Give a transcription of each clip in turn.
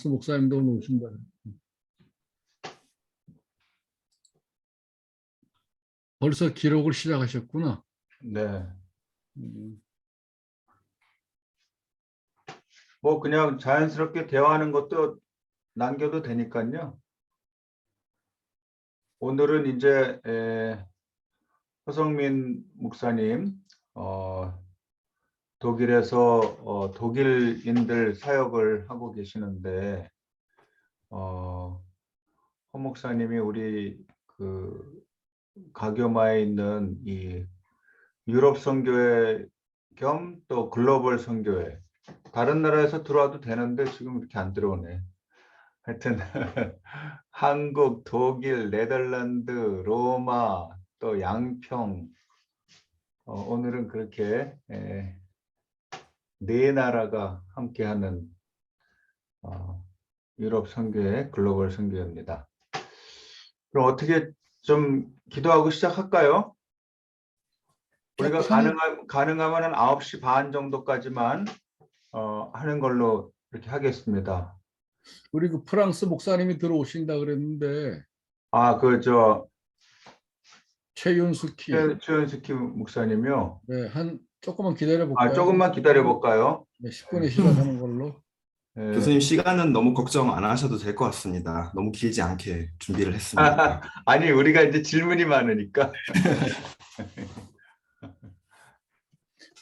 목사님도 오늘 오신다. 벌써 기록을 시작하셨구나. 네. 음, 뭐 그냥 자연스럽게 대화하는 것도 남겨도 되니까요. 오늘은 이제 허성민 목사님 독일에서 독일인들 사역을 하고 계시는데 허 목사님이 우리 그 가교마에 있는 이 유럽 선교회 겸 또 글로벌 선교회, 다른 나라에서 들어와도 되는데 지금 이렇게 안 들어오네. 하여튼 한국, 독일, 네덜란드, 로마, 또 양평, 오늘은 그렇게 네 나라가 함께하는 유럽 선교회, 글로벌 선교회입니다. 그럼 어떻게 좀 기도하고 시작할까요? 우리가 가능하면 한 9시 반 정도까지만 하는 걸로 이렇게 하겠습니다. 우리 그 프랑스 목사님이 들어오신다 그랬는데 최윤숙희. 최은숙희 목사님이요. 네, 한 조금만 기다려 볼까요? 조금만 기다려 볼까요? 네, 10분에 시작하는 걸로. 교수님 시간은 너무 걱정 안 하셔도 될 것 같습니다. 너무 길지 않게 준비를 했습니다. 아니, 우리가 이제 질문이 많으니까.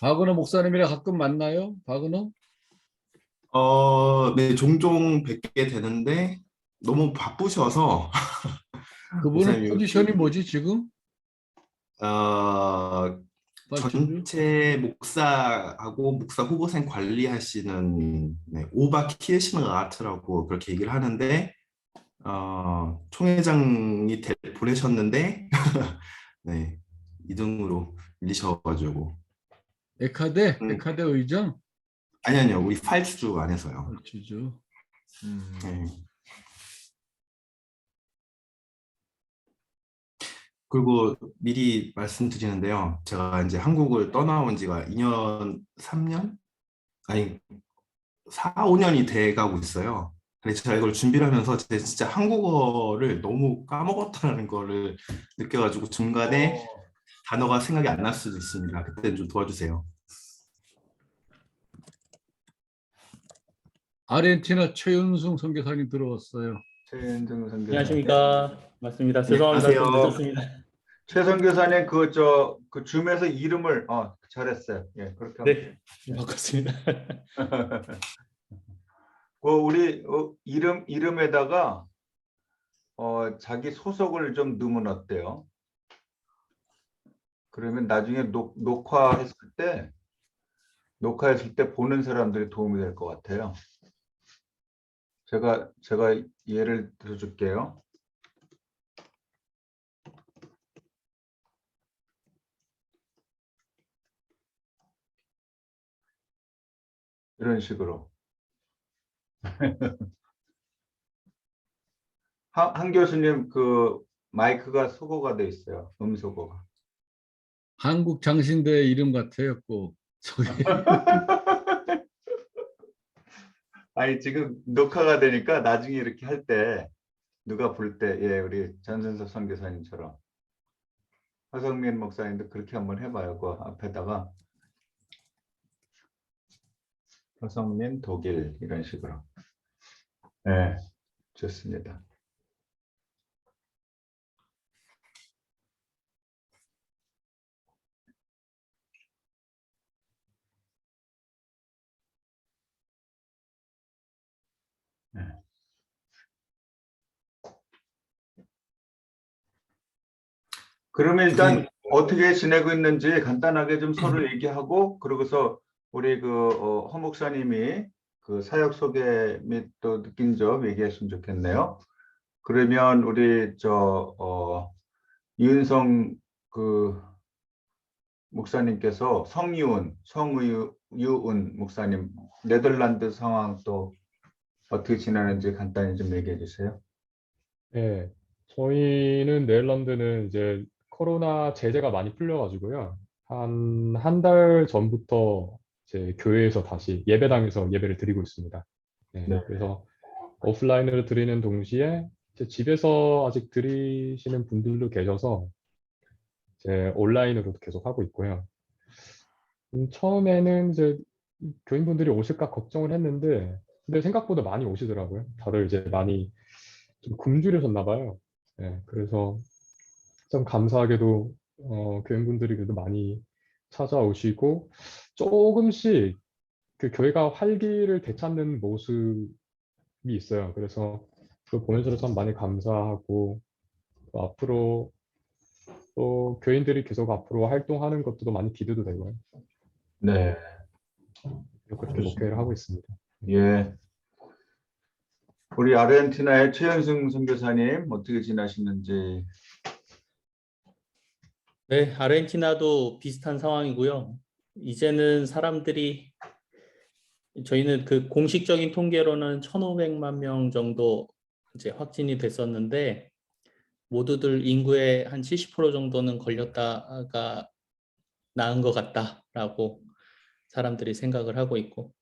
박은호 목사님이랑 가끔 만나요? 박은호? 네, 종종 뵙게 되는데 너무 바쁘셔서 그분은 목사님, 포지션이 뭐지 지금? 전체 목사하고 목사 후보생 관리하시는 오바 키에시너아트라고 그렇게 얘기를 하는데 총회장이 보내셨는데 네, 이등으로 밀리셔가지고 에카데 의장? 아니요 우리 팔주주 안에서요. 주주. 네. 그리고 미리 말씀드리는데요. 제가 이제 한국을 떠나온 지가 2년, 3년? 아니, 4, 5년이 돼 가고 있어요. 그래서 제가 이걸 준비를 하면서 진짜 한국어를 너무 까먹었다는 거를 느껴가지고 중간에 단어가 생각이 안 날 수도 있습니다. 그때는 좀 도와주세요. 아르헨티나 최윤승 선교사님 들어왔어요. 최은정 선교사님. 안녕하십니까. 맞습니다. 죄송합니다. 좀 안녕하세요. 늦었습니다. 최 선교사님 그 줌에서 이름을 잘했어요. 예, 그렇게 하면. 네, 바꿨습니다. 우리 이름에다가 자기 소속을 좀 넣으면 어때요? 그러면 나중에 녹화했을 때 보는 사람들이 도움이 될 것 같아요. 제가 예를 들어줄게요. 이런 식으로. 한 교수님 그 마이크가 소거가 돼 있어요. 음소거가. 한국 장신대 이름 같아요. 꼭 저기. 아니 지금 녹화가 되니까 나중에 이렇게 할 때 누가 볼 때 우리 전선섭 선교사님처럼 허성민 목사님도 그렇게 한번 해봐요. 그 앞에다가 허성민 독일 이런 식으로. 네, 좋습니다. 네. 그러면 일단 어떻게 지내고 있는지 간단하게 좀 서로 얘기하고, 그러고서 우리 허 목사님이 그 사역 소개 및 또 느낀 점 얘기했으면 좋겠네요. 그러면 우리 이은성 그 목사님께서 성유은 목사님 네덜란드 상황 또 어떻게 지내는지 간단히 좀 얘기해 주세요. 네, 저희는 네덜란드는 이제 코로나 제재가 많이 풀려가지고요. 한 달 전부터 이제 교회에서 다시 예배당에서 예배를 드리고 있습니다. 네, 네. 그래서 오프라인으로 드리는 동시에 이제 집에서 아직 드리시는 분들도 계셔서 이제 온라인으로도 계속 하고 있고요. 처음에는 이제 교인분들이 오실까 걱정을 했는데 근데 생각보다 많이 오시더라고요. 다들 이제 많이 좀 굶주려졌나 봐요. 네, 그래서 좀 감사하게도 교인분들이 그래도 많이 찾아오시고 조금씩 그 교회가 활기를 되찾는 모습이 있어요. 그래서 그걸 보면서 참 많이 감사하고 또 앞으로 또 교인들이 계속 앞으로 활동하는 것도 많이 기대도 되고요. 네. 그렇게 목회를 하고 있습니다. 예. 우리 아르헨티나의 최현승 선교사님 어떻게 지나시는지. 네, 아르헨티나도 비슷한 상황이고요. 이제는 사람들이 저희는 그 공식적인 통계로는 1,500만 명 정도 이제 확진이 됐었는데 모두들 인구의 한 70% 정도는 걸렸다가 나은 것 같다라고 사람들이 생각을 하고 있고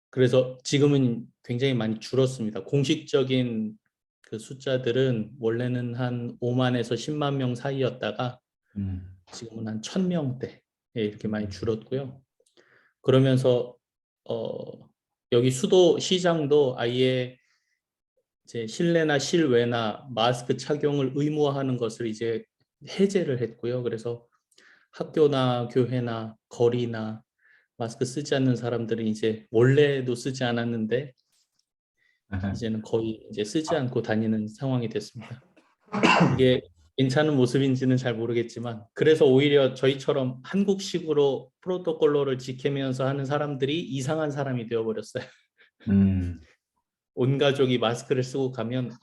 그래서 지금은 굉장히 많이 줄었습니다. 공식적인 그 숫자들은 원래는 한 5만에서 10만 명 사이였다가 지금은 한 1,000명대에 이렇게 많이 줄었고요. 그러면서 여기 수도 시장도 아예 이제 실내나 실외나 마스크 착용을 의무화하는 것을 이제 해제를 했고요. 그래서 학교나 교회나 거리나 마스크 쓰지 않는 사람들은 이제 원래도 쓰지 않았는데 이제는 거의 이제 쓰지 않고 다니는 상황이 됐습니다. 이게 괜찮은 모습인지는 잘 모르겠지만 그래서 오히려 저희처럼 한국식으로 프로토콜로를 지키면서 하는 사람들이 이상한 사람이 되어버렸어요. 온 가족이 마스크를 쓰고 가면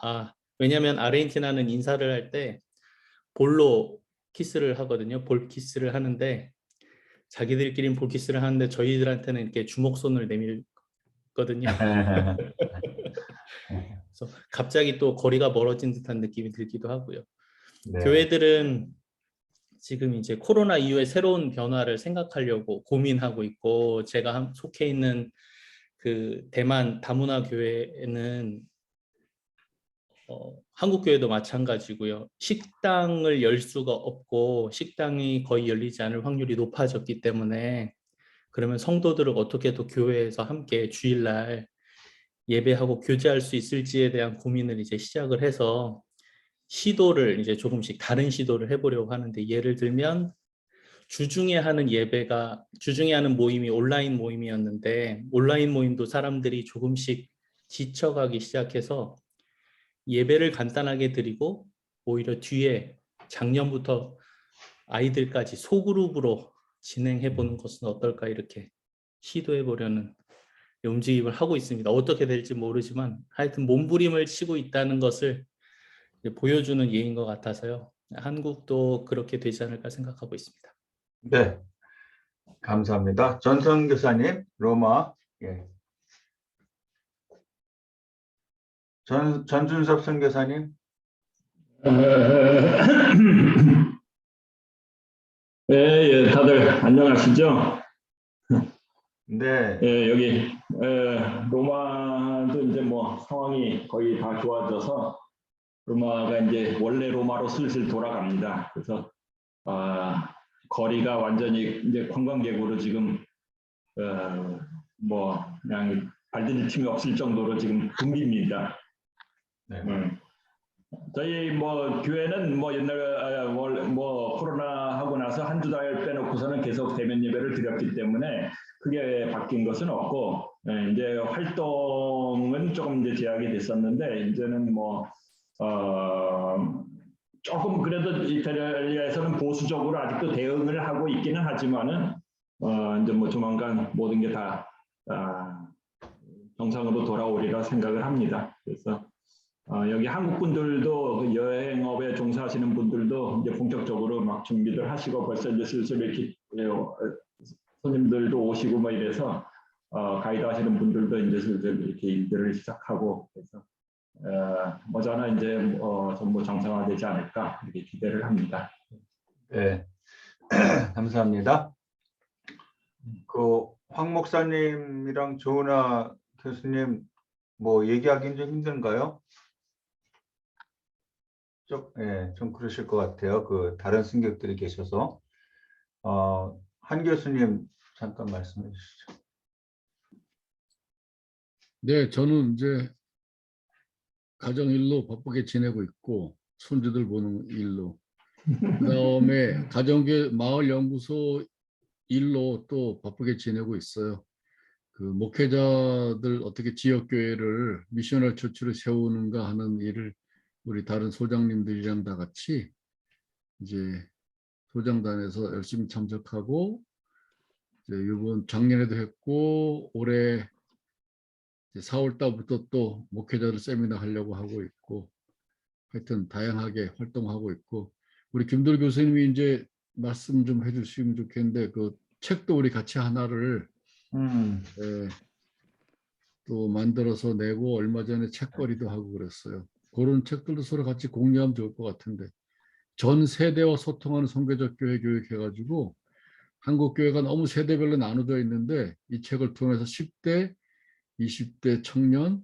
왜냐하면 아르헨티나는 인사를 할 때 볼로 키스를 하거든요. 볼 키스를 하는데 자기들끼리는 볼 키스를 하는데 저희들한테는 이렇게 주먹손을 내밀거든요. 그래서 갑자기 또 거리가 멀어진 듯한 느낌이 들기도 하고요. 네. 교회들은 지금 이제 코로나 이후에 새로운 변화를 생각하려고 고민하고 있고 제가 속해 있는 그 대만 다문화 교회는 한국 교회도 마찬가지고요. 식당을 열 수가 없고 식당이 거의 열리지 않을 확률이 높아졌기 때문에 그러면 성도들을 어떻게 또 교회에서 함께 주일날 예배하고 교제할 수 있을지에 대한 고민을 이제 시작을 해서 시도를 이제 조금씩 다른 시도를 해보려고 하는데 예를 들면 주중에 하는 모임이 온라인 모임이었는데 온라인 모임도 사람들이 조금씩 지쳐가기 시작해서 예배를 간단하게 드리고 오히려 뒤에 작년부터 아이들까지 소그룹으로 진행해 보는 것은 어떨까 이렇게 시도해 보려는 움직임을 하고 있습니다. 어떻게 될지 모르지만 하여튼 몸부림을 치고 있다는 것을 보여주는 예인 것 같아서요. 한국도 그렇게 되지 않을까 생각하고 있습니다. 네. 감사합니다. 전성 교사님, 로마. 예. 전준섭 선교사님. 예, 다들 안녕하시죠? 네. 예, 여기 로마도 이제 뭐 상황이 거의 다 좋아져서 로마가 이제 원래 로마로 슬슬 돌아갑니다. 그래서 거리가 완전히 이제 관광객으로 지금 뭐 그냥 발디딜 틈이 없을 정도로 지금 붐빕니다. 네. 저희 뭐 교회는 뭐 옛날 뭐 코로나 하고 나서 한두 달 빼놓고서는 계속 대면 예배를 드렸기 때문에 크게 바뀐 것은 없고 이제 활동은 조금 이제 제약이 됐었는데 이제는 뭐 조금 그래도 이탈리아에서는 보수적으로 아직도 대응을 하고 있기는 하지만은 이제 뭐 조만간 모든 게 다 정상으로 돌아오리라 생각을 합니다. 그래서 여기 한국 분들도 그 여행업에 종사하시는 분들도 이제 본격적으로 막 준비를 하시고 벌써 이제 슬슬 이렇게 손님들도 오시고 뭐 이래서 가이드 하시는 분들도 이제 슬슬 이렇게 일들을 시작하고 그래서 머지않아 이제 전부 정상화되지 않을까 이렇게 기대를 합니다. 네. 감사합니다. 그 황 목사님이랑 조은아 교수님 뭐 얘기하기는 좀 힘든가요? 좀 그러실 것 같아요. 그 다른 승객들이 계셔서. 한 교수님 잠깐 말씀해 주시죠. 네, 저는 이제 가정 일로 바쁘게 지내고 있고 손주들 보는 일로 그다음에 가정교 마을 연구소 일로 또 바쁘게 지내고 있어요. 그 목회자들 어떻게 지역 교회를 미셔널 처치로 세우는가 하는 일을 우리 다른 소장님들이랑 다 같이 이제 소장단에서 열심히 참석하고 이제 이번 작년에도 했고 올해 4월 달부터 또 목회자들 세미나 하려고 하고 있고 하여튼 다양하게 활동하고 있고 우리 김돌 교수님이 이제 말씀 좀 해주시면 좋겠는데 그 책도 우리 같이 하나를 또 만들어서 내고 얼마 전에 책거리도 하고 그랬어요. 그런 책들도 서로 같이 공유하면 좋을 것 같은데 전 세대와 소통하는 선교적 교회 교육해가지고 한국 교회가 너무 세대별로 나눠져 있는데 이 책을 통해서 10대, 20대 청년,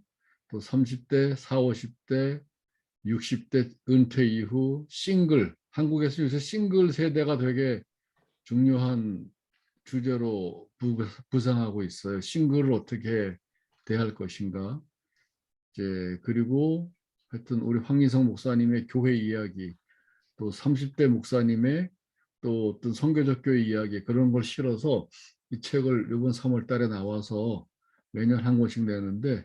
또 30대, 40, 50대, 60대 은퇴 이후 싱글, 한국에서 요새 싱글 세대가 되게 중요한 주제로 부상하고 있어요. 싱글을 어떻게 대할 것인가. 이제 그리고 하여튼 우리 황희성 목사님의 교회 이야기, 또 30대 목사님의 또 어떤 선교적 교회 이야기 그런 걸 실어서 이 책을 이번 3월 달에 나와서 매년 한 권씩 내는데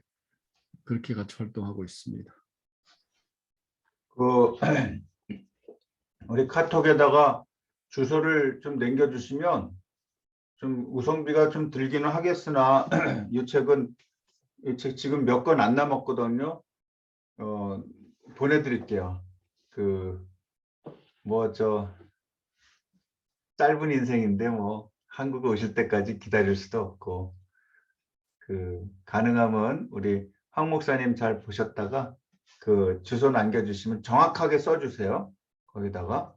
그렇게 같이 활동하고 있습니다. 그 우리 카톡에다가 주소를 좀 남겨주시면 좀 우선비가 좀 들기는 하겠으나 이 책 지금 몇 권 안 남았거든요. 보내드릴게요. 짧은 인생인데 뭐 한국에 오실 때까지 기다릴 수도 없고 가능하면 우리 황 목사님 잘 보셨다가 그 주소 남겨주시면 정확하게 써주세요. 거기다가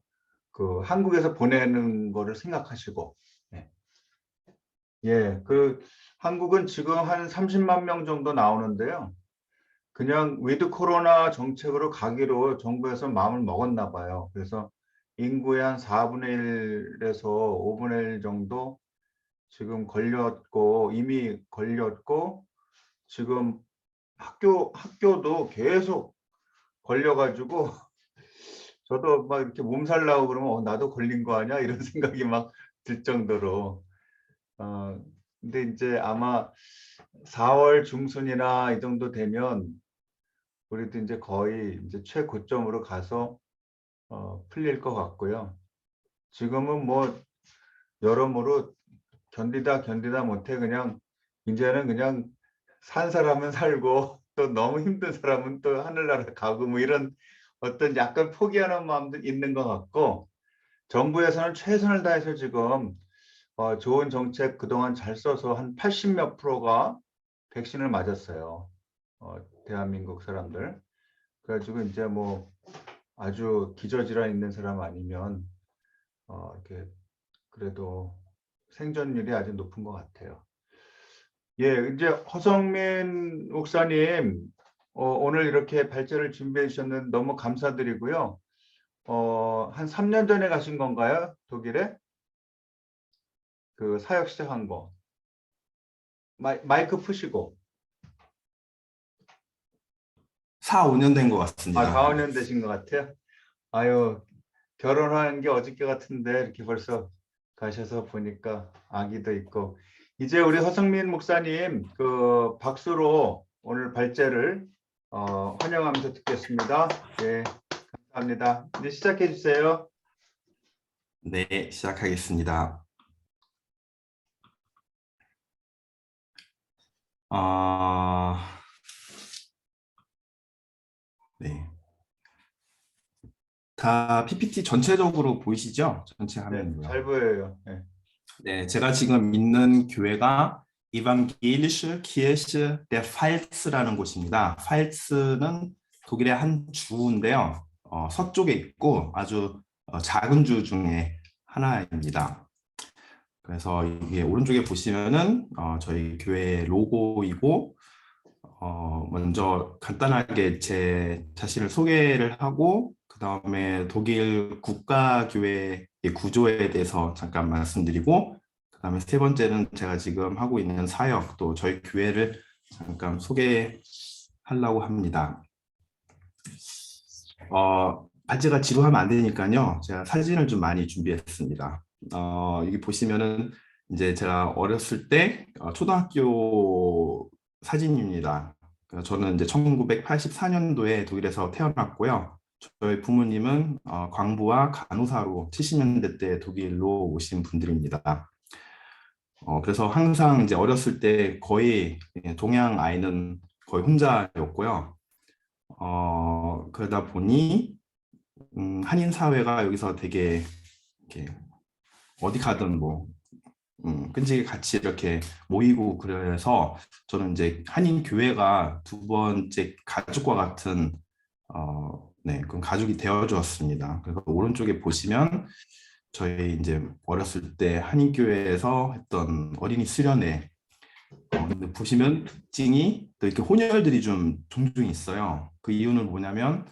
그 한국에서 보내는 거를 생각하시고. 한국은 지금 한 30만 명 정도 나오는데요. 그냥 위드 코로나 정책으로 가기로 정부에서 마음을 먹었나 봐요. 그래서 인구의 한 4분의 1에서 5분의 1 정도 지금 이미 걸렸고, 지금 학교도 계속 걸려가지고, 저도 막 이렇게 몸살 나고 그러면 나도 걸린 거 아니야? 이런 생각이 막 들 정도로. 근데 이제 아마 4월 중순이나 이 정도 되면 우리도 이제 거의 이제 최고점으로 가서 풀릴 것 같고요. 지금은 뭐 여러모로 견디다 못해 이제는 그냥 산 사람은 살고 또 너무 힘든 사람은 또 하늘나라 가고 뭐 이런 어떤 약간 포기하는 마음도 있는 것 같고, 정부에서는 최선을 다해서 지금 좋은 정책 그동안 잘 써서 한 80몇 프로가 백신을 맞았어요. 대한민국 사람들. 그래가지고 이제 뭐 아주 기저질환 있는 사람 아니면 이렇게 그래도 생존율이 아주 높은 것 같아요. 이제 허성민 목사님 오늘 이렇게 발제를 준비해 주셨는데 너무 감사드리고요. 한 3년 전에 가신 건가요? 독일에? 그 사역 시작한 거. 마이크 푸시고. 4, 5년 된 것 같습니다. 4, 5년 되신 것 같아요. 아유, 결혼한 게 어저께 같은데 이렇게 벌써 가셔서 보니까 아기도 있고. 이제 우리 허성민 목사님 그 박수로 오늘 발제를 환영하면서 듣겠습니다. 네, 감사합니다. 이제 시작해 주세요. 네, 시작하겠습니다. 네. 다 PPT 전체적으로 보이시죠? 전체 화면이고요. 잘 보여요. 네. 네, 제가 지금 있는 교회가 Evangelische Kirche der Pfalz라는 곳입니다. 팔츠는 독일의 한 주인데요. 서쪽에 있고 아주 작은 주 중에 하나입니다. 그래서 이게 오른쪽에 보시면은 저희 교회 로고이고 먼저 간단하게 제 자신을 소개를 하고 그 다음에 독일 국가교회의 구조에 대해서 잠깐 말씀드리고 그 다음에 세 번째는 제가 지금 하고 있는 사역 또 저희 교회를 잠깐 소개하려고 합니다. 발제가 지루하면 안 되니까요. 제가 사진을 좀 많이 준비했습니다. 여기 보시면은 이제 제가 어렸을 때 초등학교 사진입니다. 저는 이제 1984년도에 독일에서 태어났고요. 저희 부모님은 광부와 간호사로 70년대 때 독일로 오신 분들입니다. 그래서 항상 이제 어렸을 때 거의 동양 아이는 거의 혼자였고요. 그러다 보니 한인 사회가 여기서 되게 이렇게 어디 가든 뭐 끈질기 같이 이렇게 모이고 그래서 저는 이제 한인 교회가 두 번째 가족과 같은 네, 그런 가족이 되어 주었습니다. 그래서 오른쪽에 보시면 저희 이제 어렸을 때 한인 교회에서 했던 어린이 수련회 근데 보시면 특징이 또 이렇게 혼혈들이 좀 종종 있어요. 그 이유는 뭐냐면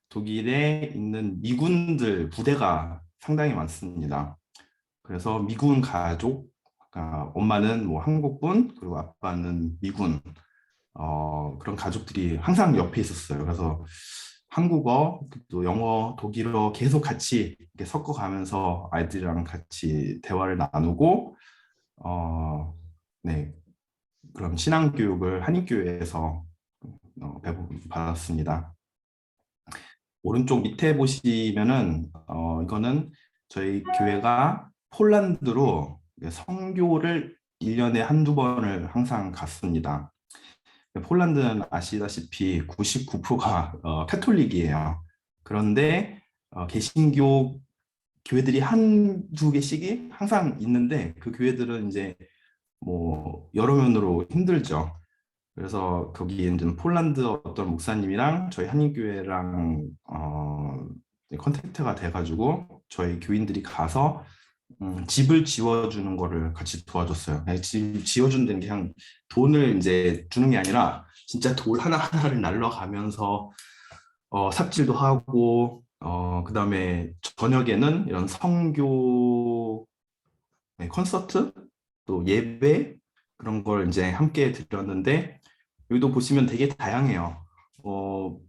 독일에 있는 미군들 부대가 상당히 많습니다. 그래서 미군 가족, 엄마는 뭐 한국분 그리고 아빠는 미군 그런 가족들이 항상 옆에 있었어요. 그래서 한국어, 또 영어, 독일어 계속 같이 이렇게 섞어가면서 아이들이랑 같이 대화를 나누고 네, 그럼 신앙교육을 한인교회에서 받았습니다. 오른쪽 밑에 보시면은 이거는 저희 교회가 폴란드로 선교를 1년에 한두 번을 항상 갔습니다. 폴란드는 아시다시피 99%가 카톨릭이에요. 그런데 개신교 교회들이 한두 개씩이 항상 있는데 그 교회들은 이제 뭐 여러 면으로 힘들죠. 그래서 거기 이제 폴란드 어떤 목사님이랑 저희 한인교회랑 컨택트가 돼가지고 저희 교인들이 가서 집을 지어주는 거를 같이 도와줬어요. 집 지어준다는 게 그냥 돈을 이제 주는 게 아니라 진짜 돌 하나하나를 날라가면서 삽질도 하고 그 다음에 저녁에는 이런 성교 콘서트 또 예배 그런 걸 이제 함께 드렸는데 여기도 보시면 되게 다양해요.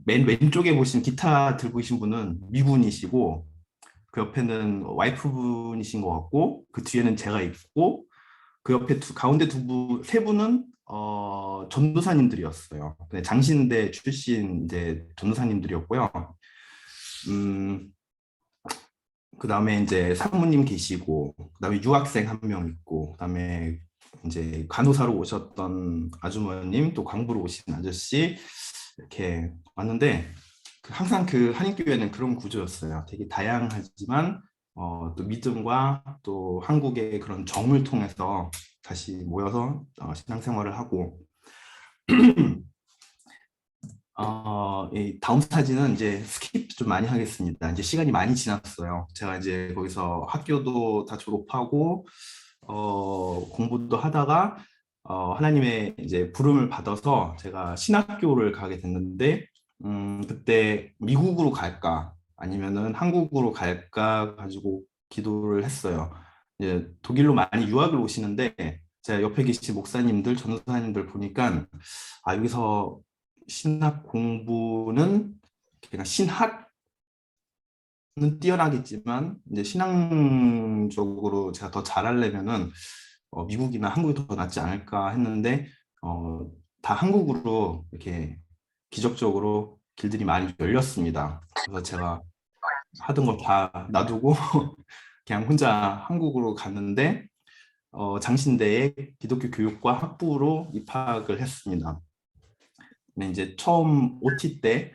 맨 왼쪽에 보시면 기타 들고 계신 분은 미군이시고 그 옆에는 와이프분이신 것 같고 그 뒤에는 제가 있고 그 옆에 가운데 세 분은 전도사님들이었어요. 장신대 출신 이제 전도사님들이었고요. 그 다음에 이제 사모님 계시고, 그 다음에 유학생 한 명 있고, 그 다음에 이제 간호사로 오셨던 아주머님, 또 광부로 오신 아저씨 이렇게 왔는데 항상 그 한인교회는 그런 구조였어요. 되게 다양하지만 또 믿음과 또 한국의 그런 정을 통해서 다시 모여서 신앙생활을 하고 이 다음 사진은 이제 스킵 좀 많이 하겠습니다. 이제 시간이 많이 지났어요. 제가 이제 거기서 학교도 다 졸업하고 공부도 하다가 하나님의 이제 부름을 받아서 제가 신학교를 가게 됐는데 그때 미국으로 갈까 아니면은 한국으로 갈까 가지고 기도를 했어요. 이제 독일로 많이 유학을 오시는데 제가 옆에 계신 목사님들, 전도사님들 보니까 여기서 신학 공부는 그러니까 신학은 뛰어나겠지만 이제 신앙적으로 제가 더 잘하려면은 미국이나 한국이 더 낫지 않을까 했는데 다 한국으로 이렇게 기적적으로 길들이 많이 열렸습니다. 그래서 제가 하던 거 다 놔두고 그냥 혼자 한국으로 갔는데 장신대에 기독교 교육과 학부로 입학을 했습니다. 근데 이제 처음 OT 때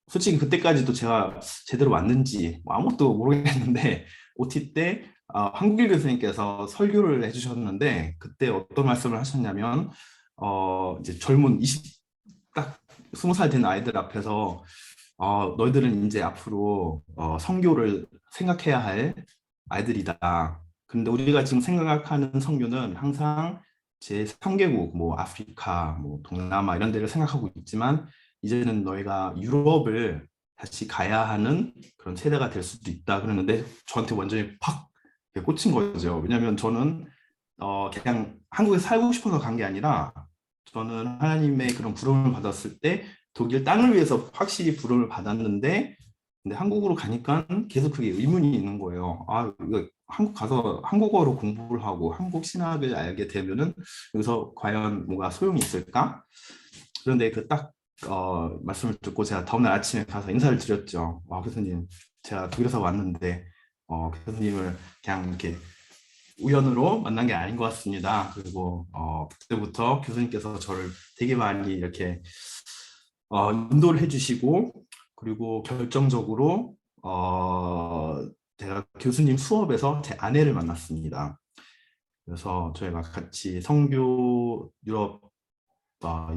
솔직히 그때까지도 제가 제대로 왔는지 아무것도 모르겠는데 OT 때 한국일 교수님께서 설교를 해주셨는데 그때 어떤 말씀을 하셨냐면 이제 젊은 딱 20살 된 아이들 앞에서 너희들은 이제 앞으로 선교를 생각해야 할 아이들이다. 근데 우리가 지금 생각하는 선교는 항상 제3개국, 뭐 아프리카, 뭐 동남아 이런 데를 생각하고 있지만 이제는 너희가 유럽을 다시 가야 하는 그런 세대가 될 수도 있다 그러는데 저한테 완전히 팍 꽂힌 거죠. 왜냐하면 저는 그냥 한국에 살고 싶어서 간 게 아니라 저는 하나님의 그런 부름을 받았을 때 독일 땅을 위해서 확실히 부름을 받았는데 근데 한국으로 가니까 계속 그게 의문이 있는 거예요. 아, 이거 한국 가서 한국어로 공부를 하고 한국 신학을 알게 되면은 여기서 과연 뭐가 소용이 있을까? 그런데 그 딱 말씀을 듣고 제가 다음날 아침에 가서 인사를 드렸죠. 와, 교수님, 제가 독일에서 왔는데 교수님을 그냥 이렇게 우연으로 만난 게 아닌 것 같습니다. 그리고 그때부터 교수님께서 저를 되게 많이 이렇게 인도를 해주시고 그리고 결정적으로 제가 교수님 수업에서 제 아내를 만났습니다. 그래서 저희가 같이 선교 유럽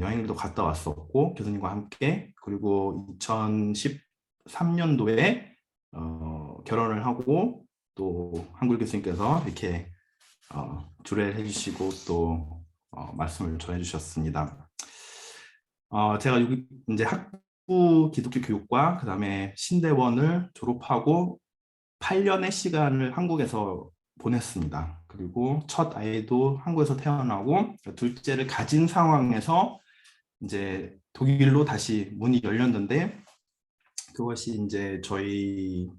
여행도 갔다 왔었고 교수님과 함께 그리고 2013년도에 결혼을 하고 또 한글 교수님께서 이렇게 주례를 해주시고 또 말씀을 전해주셨습니다. 제가 여기 이제 학부 기독교 교육과 그 다음에 신대원을 졸업하고 8년의 시간을 한국에서 보냈습니다. 그리고 첫 아이도 한국에서 태어나고 둘째를 가진 상황에서 이제 독일로 다시 문이 열렸는데 그것이 이제 저희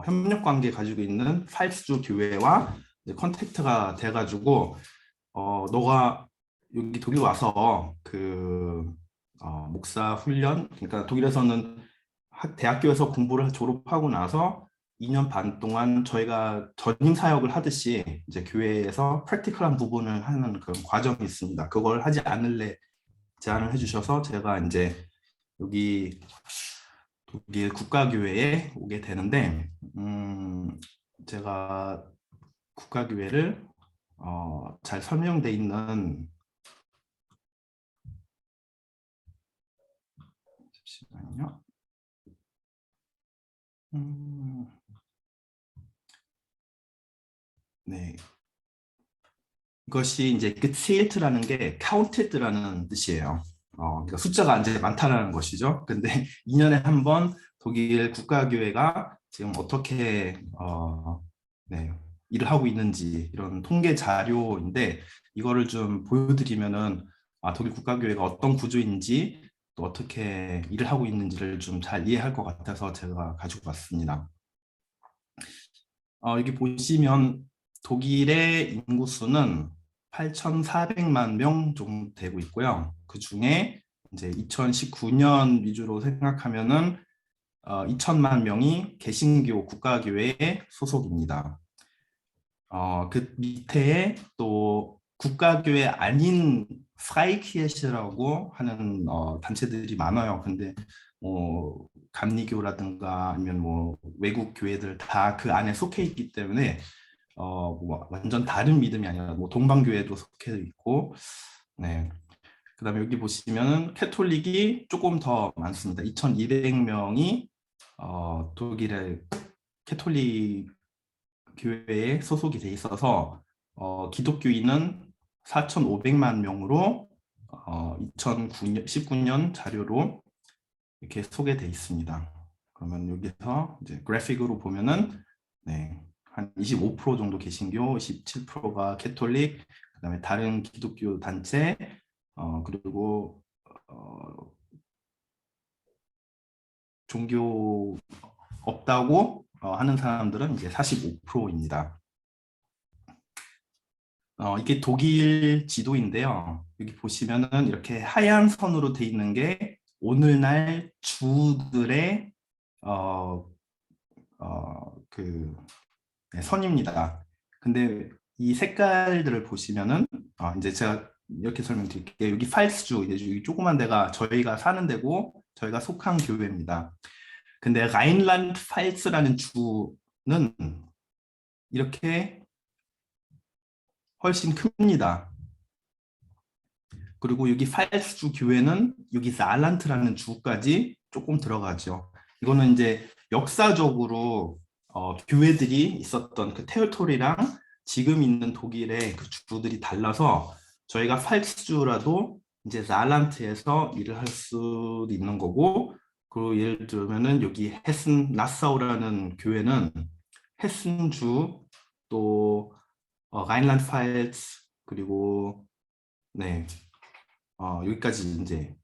협력 관계 가지고 있는 팔스주 교회와 컨택트가 돼가지고 너가 여기 독일 와서 그 목사 훈련 그러니까 독일에서는 대학교에서 공부를 졸업하고 나서 2년 반 동안 저희가 전임 사역을 하듯이 이제 교회에서 프랙티컬한 부분을 하는 그런 과정이 있습니다. 그걸 하지 않을래 제안을 해주셔서 제가 이제 여기 독일 국가교회에 오게 되는데 제가 국가교회를 잘 설명돼 있는 잠시만요. 네. 이것이 이제 gezählt라는 게 counted라는 뜻이에요. 그러니까 숫자가 이제 많다는 것이죠. 근데 2년에 한 번 독일 국가교회가 지금 어떻게 네, 일을 하고 있는지 이런 통계 자료인데 이거를 좀 보여드리면은 독일 국가교회가 어떤 구조인지 또 어떻게 일을 하고 있는지를 좀 잘 이해할 것 같아서 제가 가지고 왔습니다. 여기 보시면 독일의 인구수는 8,400만 명 정도 되고 있고요. 그 중에 이제 2019년 위주로 생각하면은 2천만 명이 개신교 국가교회에 소속입니다. 그 밑에 또 국가교회 아닌 프라이키르시라고 하는 단체들이 많아요. 근데 감리교라든가 아니면 뭐 외국 교회들 다 그 안에 속해 있기 때문에 뭐 완전 다른 믿음이 아니라 뭐 동방교회도 속해 있고 네. 그다음에 여기 보시면은 캐톨릭이 조금 더 많습니다. 2,200명이 독일의 캐톨릭 교회에 소속이 돼 있어서 기독교인은 4,500만 명으로 2019년 자료로 이렇게 소개돼 있습니다. 그러면 여기서 이제 그래픽으로 보면은 네, 한 25% 정도 개신교, 17%가 캐톨릭, 그다음에 다른 기독교 단체, 그리고 종교 없다고 하는 사람들은 이제 45%입니다. 이게 독일 지도인데요. 여기 보시면은 이렇게 하얀 선으로 돼 있는 게 오늘날 주들의 네, 선입니다. 근데 이 색깔들을 보시면은 이제 제가 이렇게 설명드릴게요. 여기 팔스주, 이제 여기 조그만 데가 저희가 사는 데고 저희가 속한 교회입니다. 근데 라인란드 팔츠라는 주는 이렇게 훨씬 큽니다. 그리고 여기 팔스주 교회는 여기 사란트라는 주까지 조금 들어가죠. 이거는 이제 역사적으로 교회들이 있었던 그 테리토리랑 지금 있는 독일의 그 주들이 달라서 저희가 팔츠주라도 이제 사알란트에서 일을 할 수도 있는 거고, 그리고 예를 들면은 여기 헤슨 나사우라는 교회는 헤슨주 또 라인란드 파일츠 그리고 네 여기까지 이제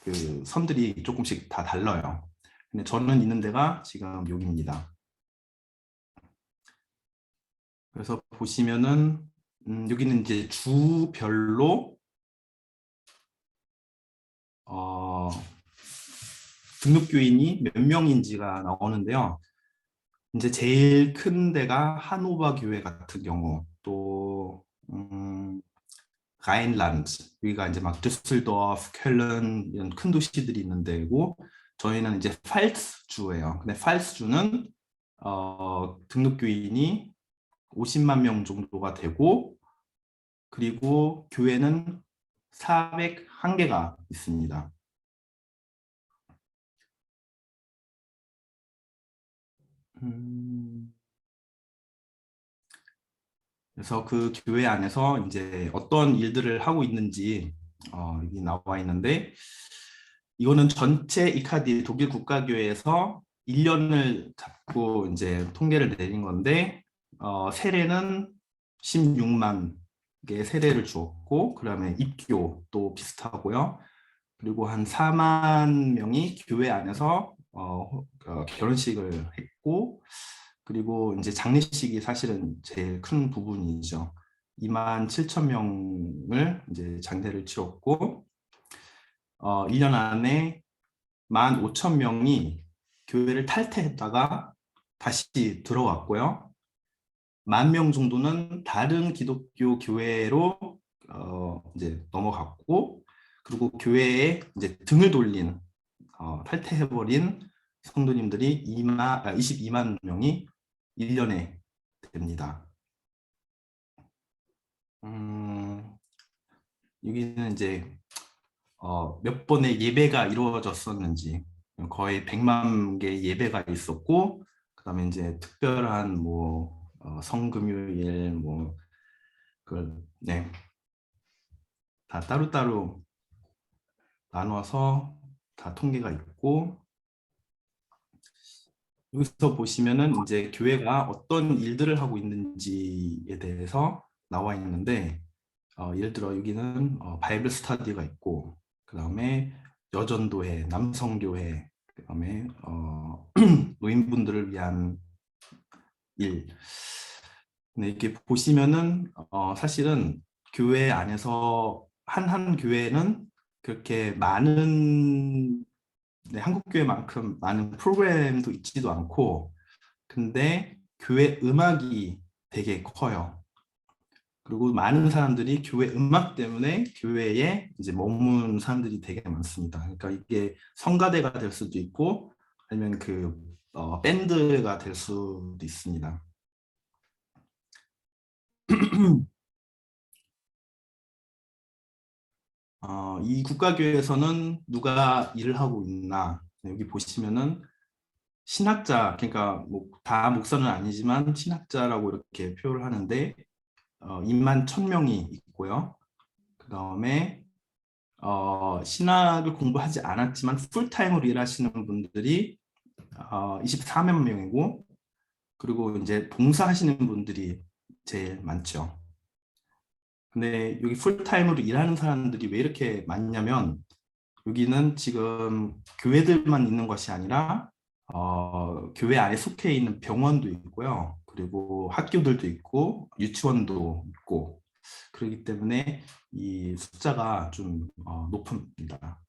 그 선들이 조금씩 다 달라요. 근데 저는 있는 데가 지금 여기입니다. 그래서 보시면은 여기는 이제 주별로 등록교인이 몇 명인지가 나오는데요. 이제 제일 큰 데가 하노바 교회 같은 경우, 또 라인란드, 여기가 이제 막 düsseldorf, 쾰른 이런 큰 도시들이 있는 데고, 저희는 이제 팔츠주예요. 근데 팔츠주는 등록교인이 50만 명 정도가 되고, 그리고 교회는 401개가 있습니다. 그래서 그 교회 안에서 이제 어떤 일들을 하고 있는지 여기 나와 있는데, 이거는 전체 이카디 독일 국가교회에서 1년을 잡고 이제 통계를 내린 건데, 세례는 16만 개 세례를 주었고, 그다음에 입교도 비슷하고요. 그리고 한 4만 명이 교회 안에서 결혼식을 했고, 그리고 이제 장례식이 사실은 제일 큰 부분이죠. 2만 7천 명을 이제 장례를 치렀고, 1년 안에 1만 5천 명이 교회를 탈퇴했다가 다시 들어왔고요. 1만 명 정도는 다른 기독교 교회로 이제 넘어갔고, 그리고 교회에 이제 등을 돌린 탈퇴해버린 성도님들이 22만 명이 1년에 됩니다. 여기는 이제 몇 번의 예배가 이루어졌었는지, 거의 100만 개의 예배가 있었고, 그다음에 이제 특별한 뭐 성금요일 뭐 네, 다 따로따로 나눠서 다 통계가 있고, 여기서 보시면은 이제 교회가 어떤 일들을 하고 있는지에 대해서 나와 있는데, 예를 들어 여기는 바이블 스터디가 있고, 그 다음에 여전도회, 남성교회, 그 다음에 노인분들을 위한 일. 근데 이렇게 보시면은 사실은 교회 안에서 한 교회는 그렇게 많은 한국 교회만큼 많은 프로그램도 있지도 않고, 근데 교회 음악이 되게 커요. 그리고 많은 사람들이 교회 음악 때문에 교회에 이제 머문 사람들이 되게 많습니다. 그러니까 이게 성가대가 될 수도 있고, 아니면 그 밴드가 될 수도 있습니다. 이 국가교회에서는 누가 일을 하고 있나, 여기 보시면은 신학자, 그러니까 뭐 다 목사는 아니지만 신학자라고 이렇게 표현을 하는데 2만 1,000명이 있고요. 그 다음에 신학을 공부하지 않았지만 풀타임으로 일하시는 분들이 24만 명이고, 그리고 이제 봉사하시는 분들이 제일 많죠. 근데 여기 풀타임으로 일하는 사람들이 왜 이렇게 많냐면, 여기는 지금 교회들만 있는 것이 아니라 교회 안에 속해 있는 병원도 있고요. 그리고 학교들도 있고 유치원도 있고, 그렇기 때문에 이 숫자가 좀 높습니다.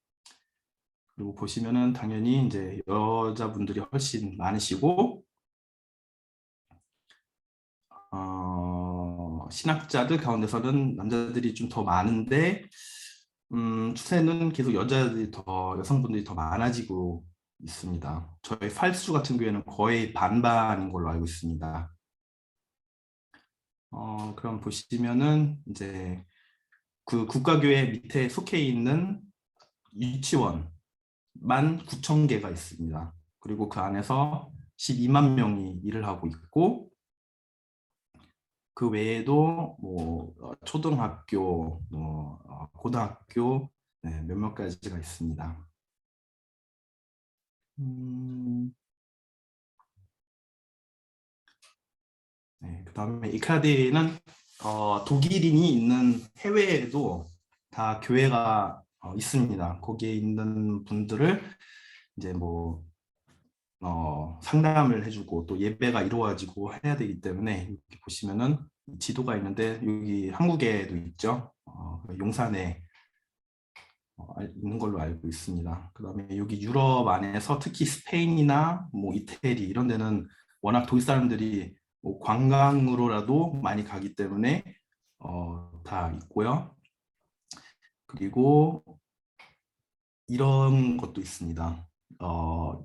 그리고 보시면은 당연히 이제 여자분들이 훨씬 많으시고, 신학자들 가운데서는 남자들이 좀 더 많은데, 추세는 계속 여성분들이 더 많아지고 있습니다. 저희 팔수 같은 경우에는 거의 반반인 걸로 알고 있습니다. 그럼 보시면은 이제 그 국가교회 밑에 속해 있는 유치원 19,000개가 있습니다. 그리고 그 안에서 12만 명이 일을 하고 있고, 그 외에도 초등학교, 고등학교 네, 몇몇 가지가 있습니다. 네, 그다음에 이카디는 독일인이 있는 해외에도 다 교회가 있습니다. 거기에 있는 분들을 이제 상담을 해주고 또 예배가 이루어지고 해야 되기 때문에 여기 보시면은 지도가 있는데 여기 한국에도 있죠. 용산에 있는 걸로 알고 있습니다. 그다음에 여기 유럽 안에서 특히 스페인이나 이태리 이런 데는 워낙 독일 사람들이 관광으로라도 많이 가기 때문에 다 있고요. 그리고 이런 것도 있습니다.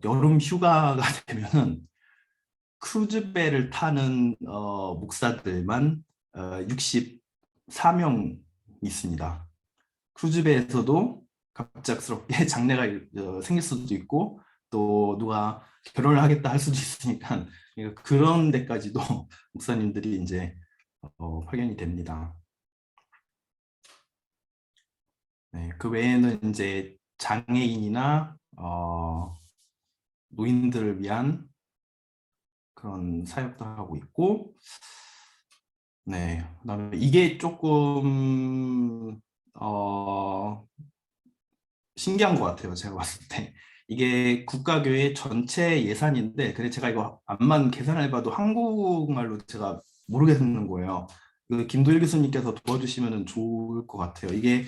여름 휴가가 되면은 크루즈배를 타는 목사들만 64명 있습니다. 크루즈배에서도 갑작스럽게 장례가 생길 수도 있고 또 누가 결혼을 하겠다 할 수도 있으니까 그런 데까지도 목사님들이 이제 파견이 됩니다. 네, 그 외에는 이제 장애인이나 노인들을 위한 그런 사역도 하고 있고, 네, 그다음에 이게 조금 신기한 것 같아요. 제가 봤을 때 이게 국가교회 전체 예산인데, 근데 제가 이거 암만 계산을 해봐도 한국말로 제가 모르겠는 거예요. 김도일 교수님께서 도와주시면 좋을 것 같아요. 이게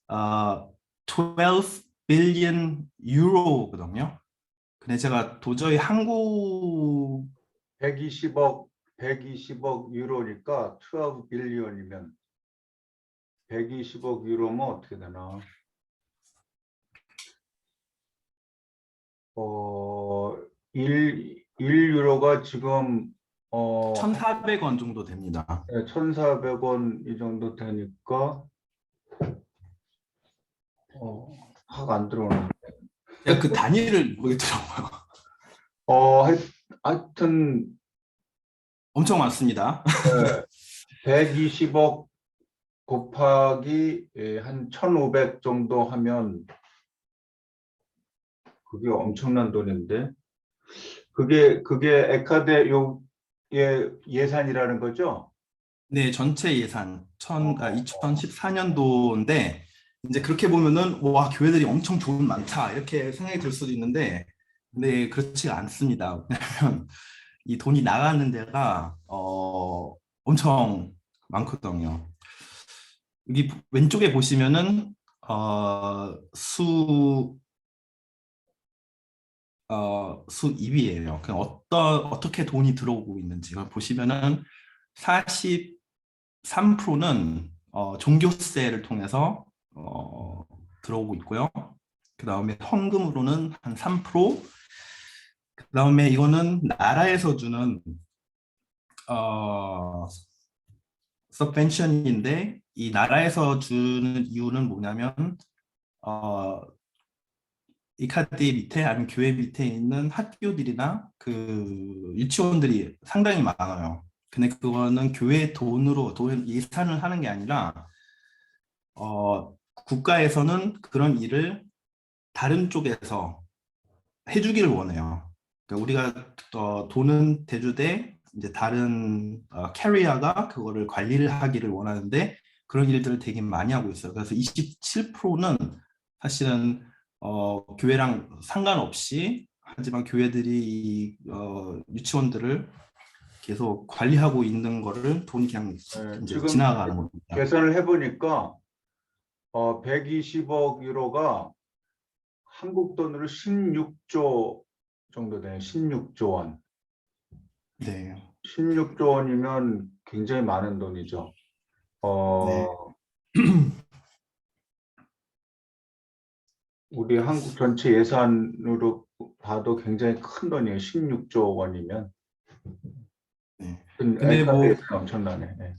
12 billion 유로거든요. 근데 제가 도저히 한국 120억 유로니까 12 빌리언이면 120억 유로면 어떻게 되나? 1 유로가 지금 1,400원 정도 됩니다. 1,400원 이 정도 되니까 확 안 들어오네. 제가 그 단위를 모르겠더라고요. 하여튼 엄청 많습니다. 120억 곱하기 한 1,500 정도 하면 그게 엄청난 돈인데 그게 에카데 예산이라는 거죠? 네, 전체 예산 2014년도인데 이제 그렇게 보면은 와 교회들이 엄청 돈 많다 이렇게 생각이 들 수도 있는데 근데 그렇지가 않습니다. 왜냐하면 이 돈이 나가는 데가 엄청 많거든요. 여기 왼쪽에 보시면은 수입이에요. 그냥 어떻게 돈이 들어오고 있는지 보시면은 43%는 종교세를 통해서 들어오고 있고요. 그 다음에 헌금으로는 한 3%, 그 다음에 이거는 나라에서 주는 subvention인데 이 나라에서 주는 이유는 뭐냐면 이 카드 밑에 아니면 교회 밑에 있는 학교들이나 그 유치원들이 상당히 많아요. 근데 그거는 교회 돈으로 예산을 하는 게 아니라 국가에서는 그런 일을 다른 쪽에서 해주기를 원해요. 그러니까 우리가 돈은 대주되 이제 다른 캐리어가 그거를 관리를 하기를 원하는데 그런 일들을 되게 많이 하고 있어요. 그래서 27%는 사실은 교회랑 상관없이 하지만 교회들이 유치원들을 계속 관리하고 있는 거를 돈이 그냥 이제 지금 지나가는 겁니다. 계산을 해보니까 120억 유로가 한국 돈으로 16조 정도 돼요. 16조 원. 네. 16조 원이면 굉장히 많은 돈이죠. 네. 우리 한국 전체 예산으로 봐도 굉장히 큰 돈이에요. 16조 원이면. 네. 근데 엄청나네. 네.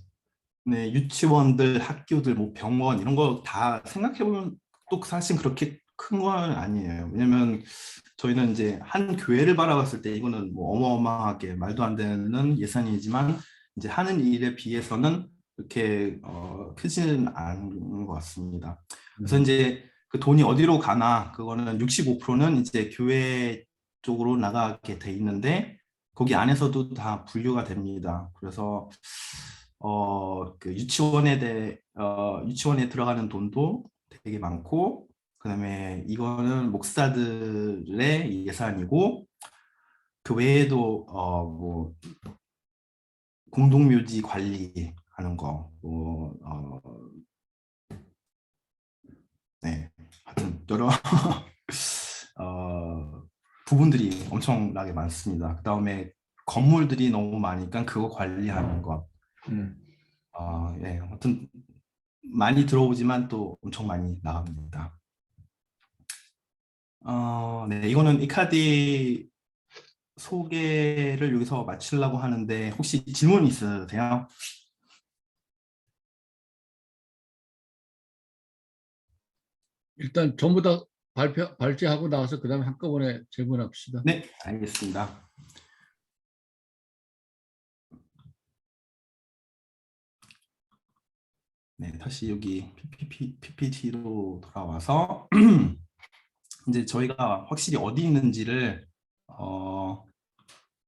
네, 유치원들, 학교들, 병원 이런 거 다 생각해보면 또 사실 그렇게 큰 건 아니에요. 왜냐면 저희는 이제 한 교회를 바라봤을 때 이거는 어마어마하게 말도 안 되는 예산이지만 이제 하는 일에 비해서는 그렇게 크지는 않은 것 같습니다. 그래서 이제 그 돈이 어디로 가나 그거는 65%는 이제 교회 쪽으로 나가게 돼 있는데 거기 안에서도 다 분류가 됩니다. 그래서 그 유치원에 들어가는 돈도 되게 많고, 그다음에 이거는 목사들의 예산이고, 그 외에도 뭐 공동묘지 관리하는 거, 네, 하여튼 여러 부분들이 엄청나게 많습니다. 그 다음에 건물들이 너무 많으니까 그거 관리하는 것. 예, 아무튼 많이 들어오지만 또 엄청 많이 나갑니다. 네, 이거는 이카디 소개를 여기서 마치려고 하는데 혹시 질문 있으세요? 일단 전부 다 발제하고 나서 그다음에 한꺼번에 질문합시다. 네, 알겠습니다. 네, 다시 여기 PPT로 돌아와서 이제 저희가 확실히 어디 있는지를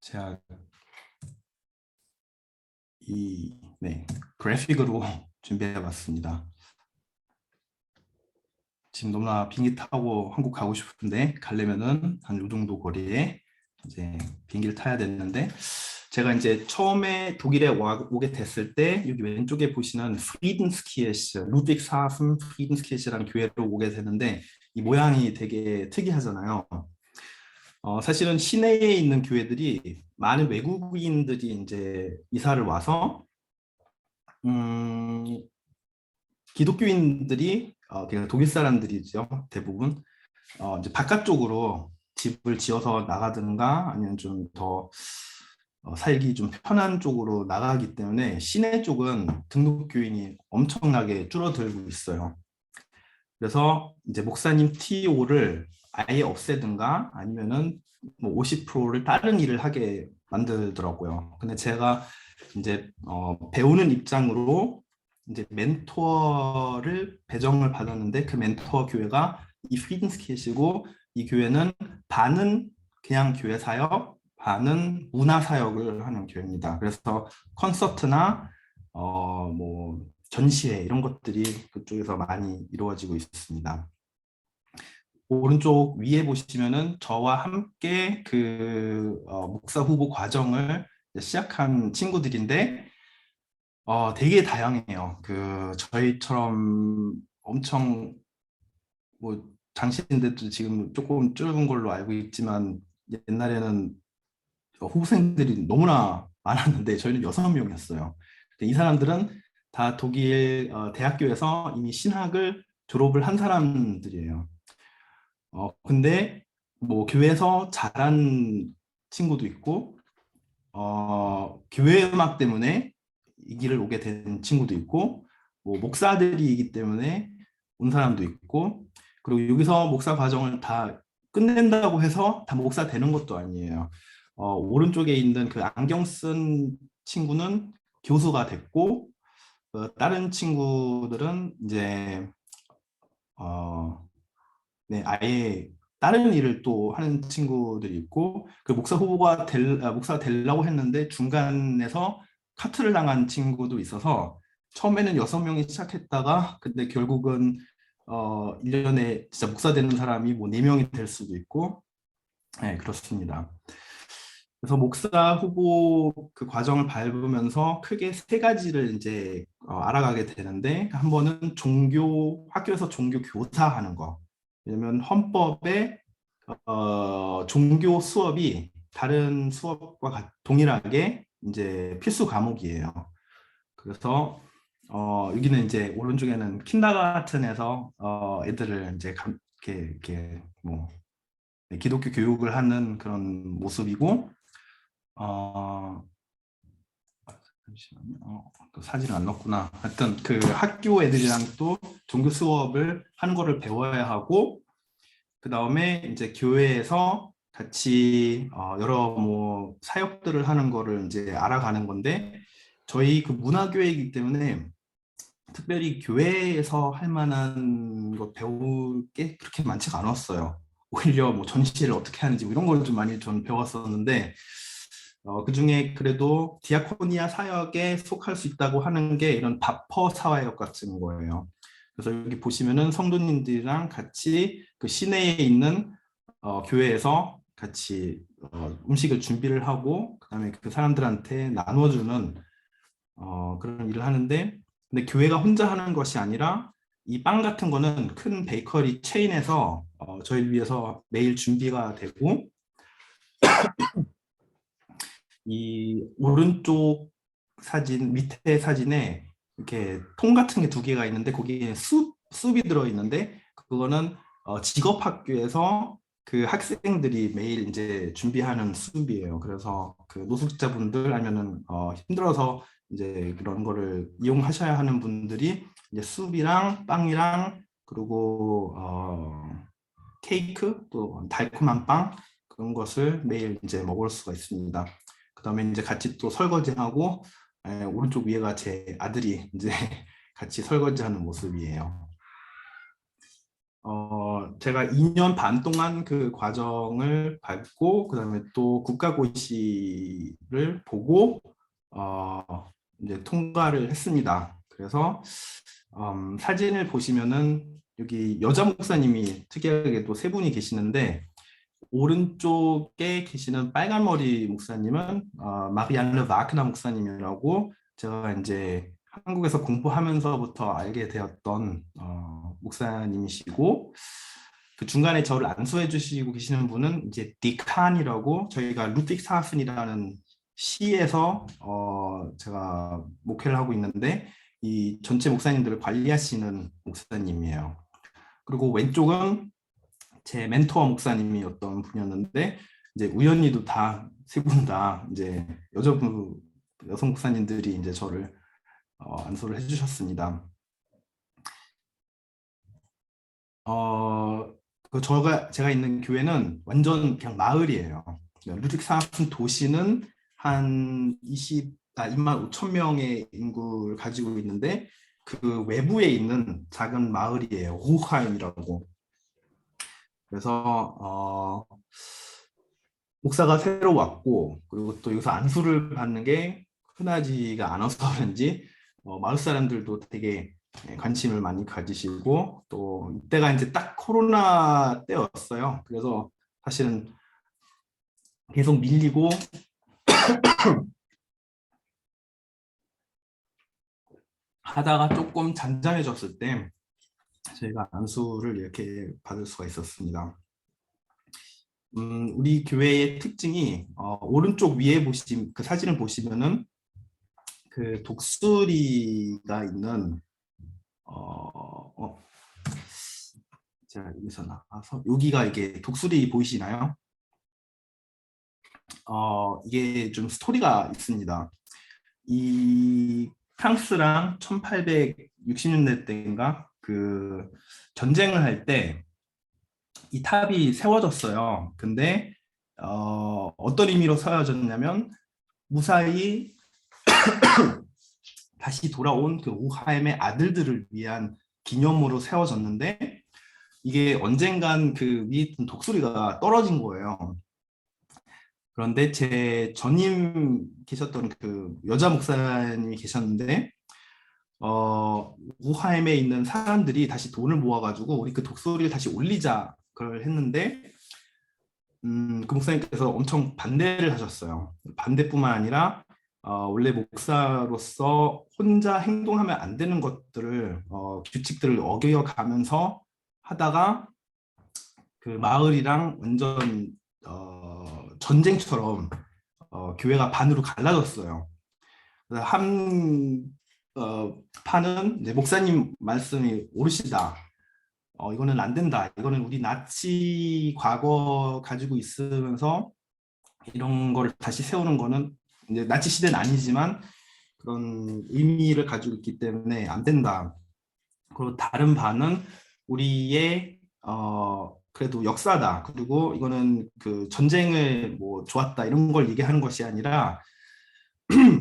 제가 그래픽으로 준비해 봤습니다. 지금 너무나 비행기 타고 한국 가고 싶은데 가려면은 한 요 정도 거리에 이제 비행기를 타야 되는데, 제가 이제 처음에 독일에 오게 됐을 때 여기 왼쪽에 보시는 프리든스키에시, 루드빅스하fen 프리든스키에시라는 교회로 오게 됐는데 이 모양이 되게 특이하잖아요. 사실은 시내에 있는 교회들이 많은 외국인들이 이제 이사를 와서 기독교인들이 그냥 독일 사람들이죠, 대부분. 이제 바깥쪽으로 집을 지어서 나가든가 아니면 좀 더 살기 좀 편한 쪽으로 나가기 때문에 시내 쪽은 등록 교인이 엄청나게 줄어들고 있어요. 그래서 이제 목사님 TO를 아예 없애든가 아니면은 뭐 50%를 다른 일을 하게 만들더라고요. 근데 제가 이제 배우는 입장으로 이제 멘토를 배정을 받았는데 그 멘토 교회가 이 프리든스키시고, 이 교회는 반은 그냥 교회 사역, 반은 문화 사역을 하는 교회입니다. 그래서 콘서트나 뭐 전시회 이런 것들이 그쪽에서 많이 이루어지고 있습니다. 오른쪽 위에 보시면은 저와 함께 그 목사 후보 과정을 시작한 친구들인데 되게 다양해요. 그 저희처럼 엄청 뭐 장신인데도 지금 조금 줄은 걸로 알고 있지만 옛날에는 후생들이 너무나 많았는데 저희는 6명이었어요. 이 사람들은 다 독일 대학교에서 이미 신학을 졸업을 한 사람들이에요. 근데 뭐 교회에서 자란 친구도 있고 교회 음악 때문에 이 길을 오게 된 친구도 있고, 뭐 목사들이기 때문에 온 사람도 있고, 그리고 여기서 목사 과정을 다 끝낸다고 해서 다 목사 되는 것도 아니에요. 오른쪽에 있는 그 안경 쓴 친구는 교수가 됐고, 다른 친구들은 이제 아예 다른 일을 또 하는 친구들이 있고, 그 목사 후보가 목사가 되려고 했는데 중간에서 카트를 당한 친구도 있어서 처음에는 6명이 시작했다가 근데 결국은 1년에 진짜 목사 되는 사람이 뭐 4명이 될 수도 있고, 네, 그렇습니다. 그래서 목사 후보 그 과정을 밟으면서 크게 3가지를 이제 알아가게 되는데, 한 번은 학교에서 종교 교사하는 거. 왜냐면 헌법에 종교 수업이 다른 수업과 동일하게 이제 필수 과목이에요. 그래서 여기는 이제 오른쪽에는 킨더가튼에서 애들을 이제 이렇게 뭐 기독교 교육을 하는 그런 모습이고, 잠시만요. 또 사진을 안 넣었구나. 하여튼 그 학교 애들이랑 또 종교 수업을 하는 거를 배워야 하고, 그 다음에 이제 교회에서 같이 여러 뭐 사역들을 하는 거를 이제 알아가는 건데, 저희 그 문화교회이기 때문에 특별히 교회에서 할 만한 거 배울 게 그렇게 많지가 않았어요. 오히려 뭐 전시를 어떻게 하는지 뭐 이런 걸 좀 많이 전 배웠었는데 그중에 그래도 디아코니아 사역에 속할 수 있다고 하는 게 이런 바퍼 사역 같은 거예요. 그래서 여기 보시면은 성도님들이랑 같이 그 시내에 있는 교회에서 같이 음식을 준비를 하고 그다음에 그 사람들한테 나눠주는 그런 일을 하는데, 근데 교회가 혼자 하는 것이 아니라 이 빵 같은 거는 큰 베이커리 체인에서 저희를 위해서 매일 준비가 되고, 이 오른쪽 사진 밑에 사진에 이렇게 통 같은 게 두 개가 있는데 거기에 숲이 들어 있는데 그거는 직업학교에서 그 학생들이 매일 이제 준비하는 숲이에요. 그래서 그 노숙자분들 아니면은 힘들어서 이제 그런 거를 이용하셔야 하는 분들이 이제 숲이랑 빵이랑 그리고 케이크 또 달콤한 빵 그런 것을 매일 이제 먹을 수가 있습니다. 그다음에 이제 같이 또 설거지하고 오른쪽 위에가 제 아들이 이제 같이 설거지하는 모습이에요. 제가 2년 반 동안 그 과정을 밟고 그다음에 또 국가고시를 보고 이제 통과를 했습니다. 그래서 사진을 보시면은 여기 여자 목사님이 특이하게도 세 분이 계시는데 오른쪽에 계시는 빨간 머리 목사님은 마리안느 와그너 목사님이라고 제가 이제 한국에서 공부하면서부터 알게 되었던 목사님이시고, 그 중간에 저를 안수해 주시고 계시는 분은 이제 디칸이라고 저희가 루딕 사슨이라는 시에서 제가 목회를 하고 있는데 이 전체 목사님들을 관리하시는 목사님이에요. 그리고 왼쪽은 제 멘토 목사님이었던 분이었는데 이제 우연히도 다 세 분 다 이제 여성 목사님들이 이제 저를 안수를 해주셨습니다. 제가 있는 교회는 완전 그냥 마을이에요. 루딕사하픈 도시는 한 2만 5천 명의 인구를 가지고 있는데 그 외부에 있는 작은 마을이에요. 호하임이라고. 그래서 목사가 새로 왔고 그리고 또 여기서 안수를 받는 게 흔하지가 않아서 그런지 마을 사람들도 되게 관심을 많이 가지시고, 또 이때가 이제 딱 코로나 때였어요. 그래서 사실은 계속 밀리고 하다가 조금 잔잔해졌을 때 저희가 안수를 이렇게 받을 수가 있었습니다. 우리 교회의 특징이 오른쪽 위에 그 사진을 보시면은 그 독수리가 있는 제가 여기서 나와서 여기가 이게 독수리 보이시나요? 이게 좀 스토리가 있습니다. 이 프랑스랑 1860년대 때인가 그 전쟁을 할 때 이 탑이 세워졌어요. 근데 어떤 의미로 세워졌냐면 무사히 다시 돌아온 그 우하임의 아들들을 위한 기념으로 세워졌는데 이게 언젠간 그 위에 있던 독수리가 떨어진 거예요. 그런데 제 전임 계셨던 그 여자 목사님이 계셨는데 우하임에 있는 사람들이 다시 돈을 모아가지고 우리 그 독수리를 다시 올리자 그걸 했는데 그 목사님께서 엄청 반대를 하셨어요. 반대뿐만 아니라 원래 목사로서 혼자 행동하면 안 되는 것들을 규칙들을 어겨가면서 하다가 그 마을이랑 완전 전쟁처럼 교회가 반으로 갈라졌어요. 한 파는 이제 목사님 말씀이 옳으시다. 이거는 안 된다. 이거는 우리 나치 과거 가지고 있으면서 이런 거를 다시 세우는 거는 이제 나치 시대는 아니지만 그런 의미를 가지고 있기 때문에 안 된다. 그리고 다른 반은 우리의 그래도 역사다. 그리고 이거는 그 전쟁을 뭐 좋았다 이런 걸 얘기하는 것이 아니라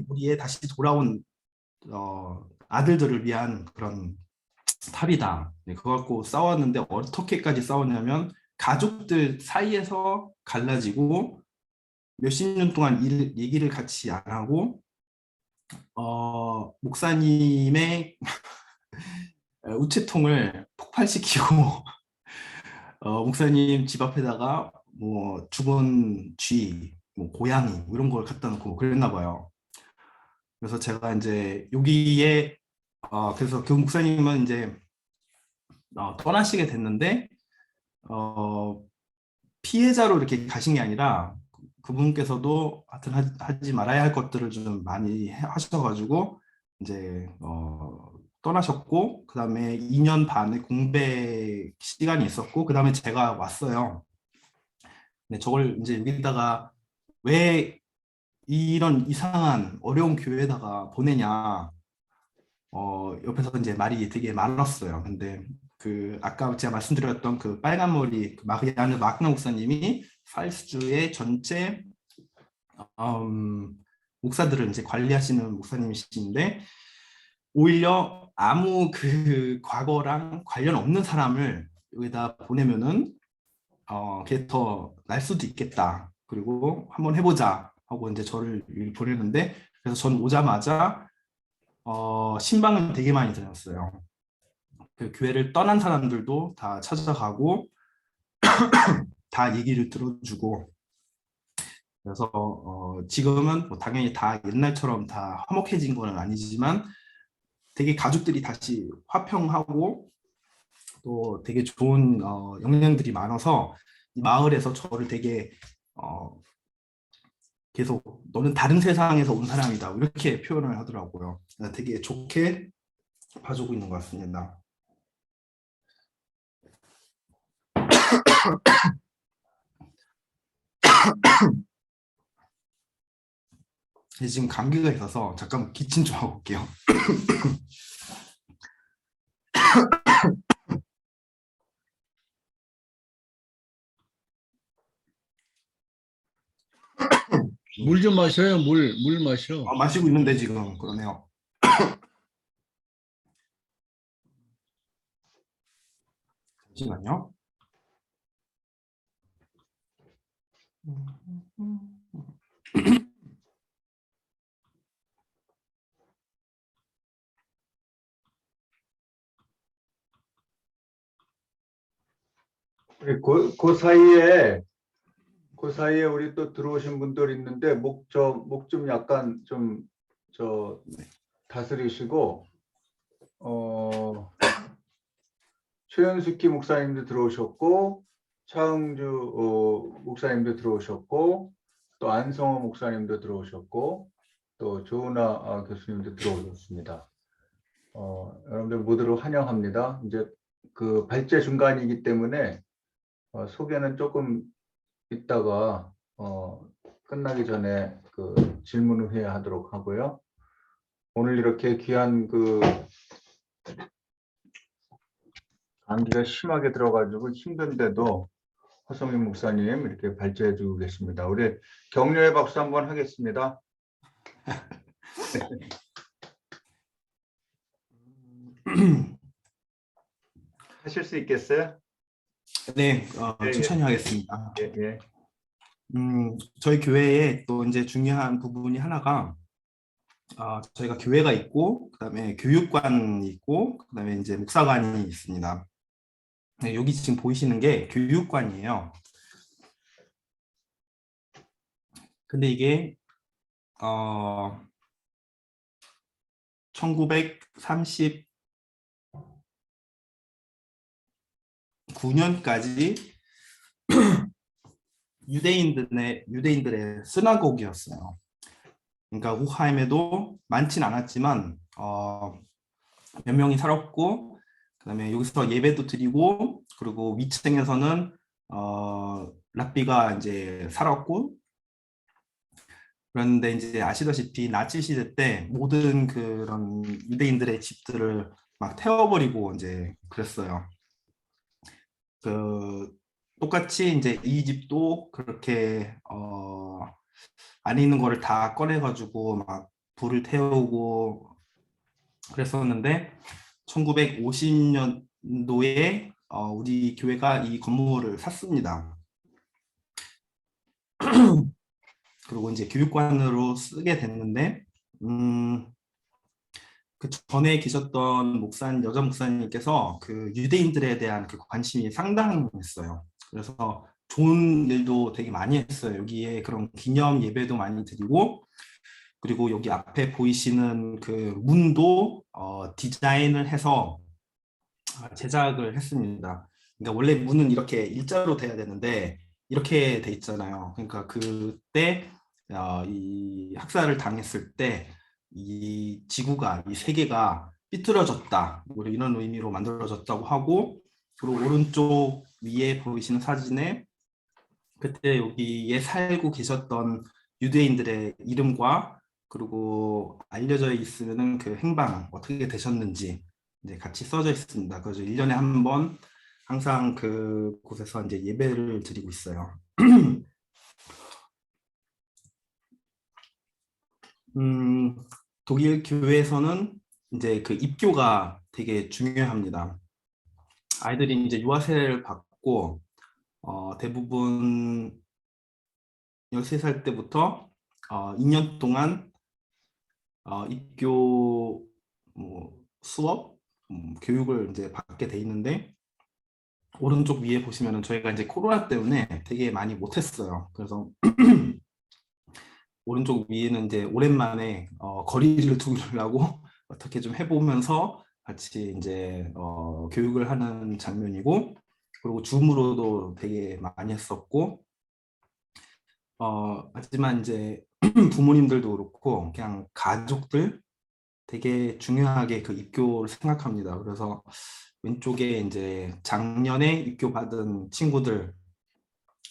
우리의 다시 돌아온 아들들을 위한 그런 탑이다. 네, 그거 갖고 싸웠는데 어떻게까지 싸웠냐면 가족들 사이에서 갈라지고 몇십 년 동안 얘기를 같이 안 하고 목사님의 우체통을 폭발시키고 목사님 집 앞에다가 뭐 죽은 쥐, 뭐 고양이 뭐 이런 걸 갖다 놓고 그랬나 봐요. 그래서 제가 이제 여기에 그래서 그 목사님은 이제 떠나시게 됐는데 피해자로 이렇게 가신 게 아니라 그분께서도 하여튼 하지 말아야 할 것들을 좀 많이 하셔가지고 이제 떠나셨고, 그 다음에 2년 반의 공백 시간이 있었고, 그 다음에 제가 왔어요. 근데 저걸 이제 여기다가 왜 이런 이상한 어려운 교회에다가 보내냐, 옆에서 이제 말이 되게 많았어요. 근데 그 아까 제가 말씀드렸던 그 빨간 머리 그 마크나 목사님이 팔스주의 전체 목사들을 이제 관리하시는 목사님이신데, 오히려 아무 그 과거랑 관련 없는 사람을 여기다 보내면은 그게 더 날 수도 있겠다. 그리고 한번 해보자 하고 이제 저를 보내는데, 그래서 전 오자마자 신방을 되게 많이 다녔어요. 그 교회를 떠난 사람들도 다 찾아가고 다 얘기를 들어주고, 그래서 지금은 뭐 당연히 다 옛날처럼 다 화목해진 건 아니지만 되게 가족들이 다시 화평하고 또 되게 좋은 영향들이 많아서 이 마을에서 저를 되게 계속 너는 다른 세상에서 온 사람이다 이렇게 표현을 하더라고요. 되게 좋게 봐주고 있는 것 같습니다. 지금 감기가 있어서 잠깐 기침 좀 하고 올게요. 물 좀 마셔요. 물 마셔. 마시고 있는데 지금 그러네요. 잠시만요. 그 사이에 우리 또 들어오신 분들 있는데 목 좀 약간 좀 다스리시고, 최현숙희 목사님도 들어오셨고, 차흥주 목사님도 들어오셨고, 또 안성호 목사님도 들어오셨고, 또 조은아 교수님도 들어오셨습니다. 여러분들 모두를 환영합니다. 이제 그 발제 중간이기 때문에 소개는 조금 이따가 끝나기 전에 그 질문을 해야 하도록 하고요. 오늘 이렇게 귀한 그 감기가 심하게 들어가지고 힘든데도 허성민 목사님 이렇게 발제해주고 계십니다. 우리 격려의 박수 한번 하겠습니다. 하실 수 있겠어요? 네, 예, 천천히 하겠습니다. 예, 예. 저희 교회에 또 이제 중요한 부분이 하나가 저희가 교회가 있고, 그다음에 교육관이 있고, 그다음에 이제 목사관이 있습니다. 네, 여기 지금 보이시는 게 교육관이에요. 근데 이게 1939년까지 유대인들의 스나고기였어요. 그러니까 우하임에도 많진 않았지만 몇 명이 살았고, 그다음에 여기서 예배도 드리고, 그리고 위층에서는 랍비가 이제 살았고, 그런데 이제 아시다시피 나치 시대 때 모든 그런 유대인들의 집들을 막 태워버리고 이제 그랬어요. 똑같이 이제 이 집도 그렇게 안에 있는 거를 다 꺼내가지고 막 불을 태우고 그랬었는데 1950년도에 우리 교회가 이 건물을 샀습니다. 그리고 이제 교육관으로 쓰게 됐는데 그 전에 계셨던 여자 목사님께서 그 유대인들에 대한 그 관심이 상당했어요. 그래서 좋은 일도 되게 많이 했어요. 여기에 그런 기념 예배도 많이 드리고, 그리고 여기 앞에 보이시는 그 문도 디자인을 해서 제작을 했습니다. 그러니까 원래 문은 이렇게 일자로 돼야 되는데 이렇게 돼 있잖아요. 그러니까 그때 이 학살을 당했을 때 이 지구가, 이 세계가 삐뚤어졌다, 뭐 이런 의미로 만들어졌다고 하고, 그리고 오른쪽 위에 보이시는 사진에 그때 여기에 살고 계셨던 유대인들의 이름과 그리고 알려져 있으면은 그 행방 어떻게 되셨는지 이제 같이 써져 있습니다. 그래서 1년에 한 번 항상 그곳에서 이제 예배를 드리고 있어요. 독일 교회에서는 이제 그 입교가 되게 중요합니다. 아이들이 이제 유아세를 받고 대부분 13살 때부터 2년 동안 입교 수업 교육을 이제 받게 돼 있는데, 오른쪽 위에 보시면은 저희가 이제 코로나 때문에 되게 많이 못했어요. 그래서 오른쪽 위에는 이제 오랜만에 거리를 두려고 어떻게 좀 해보면서 같이 이제 교육을 하는 장면이고, 그리고 줌으로도 되게 많이 했었고, 하지만 이제 부모님들도 그렇고 그냥 가족들 되게 중요하게 그 입교를 생각합니다. 그래서 왼쪽에 이제 작년에 입교 받은 친구들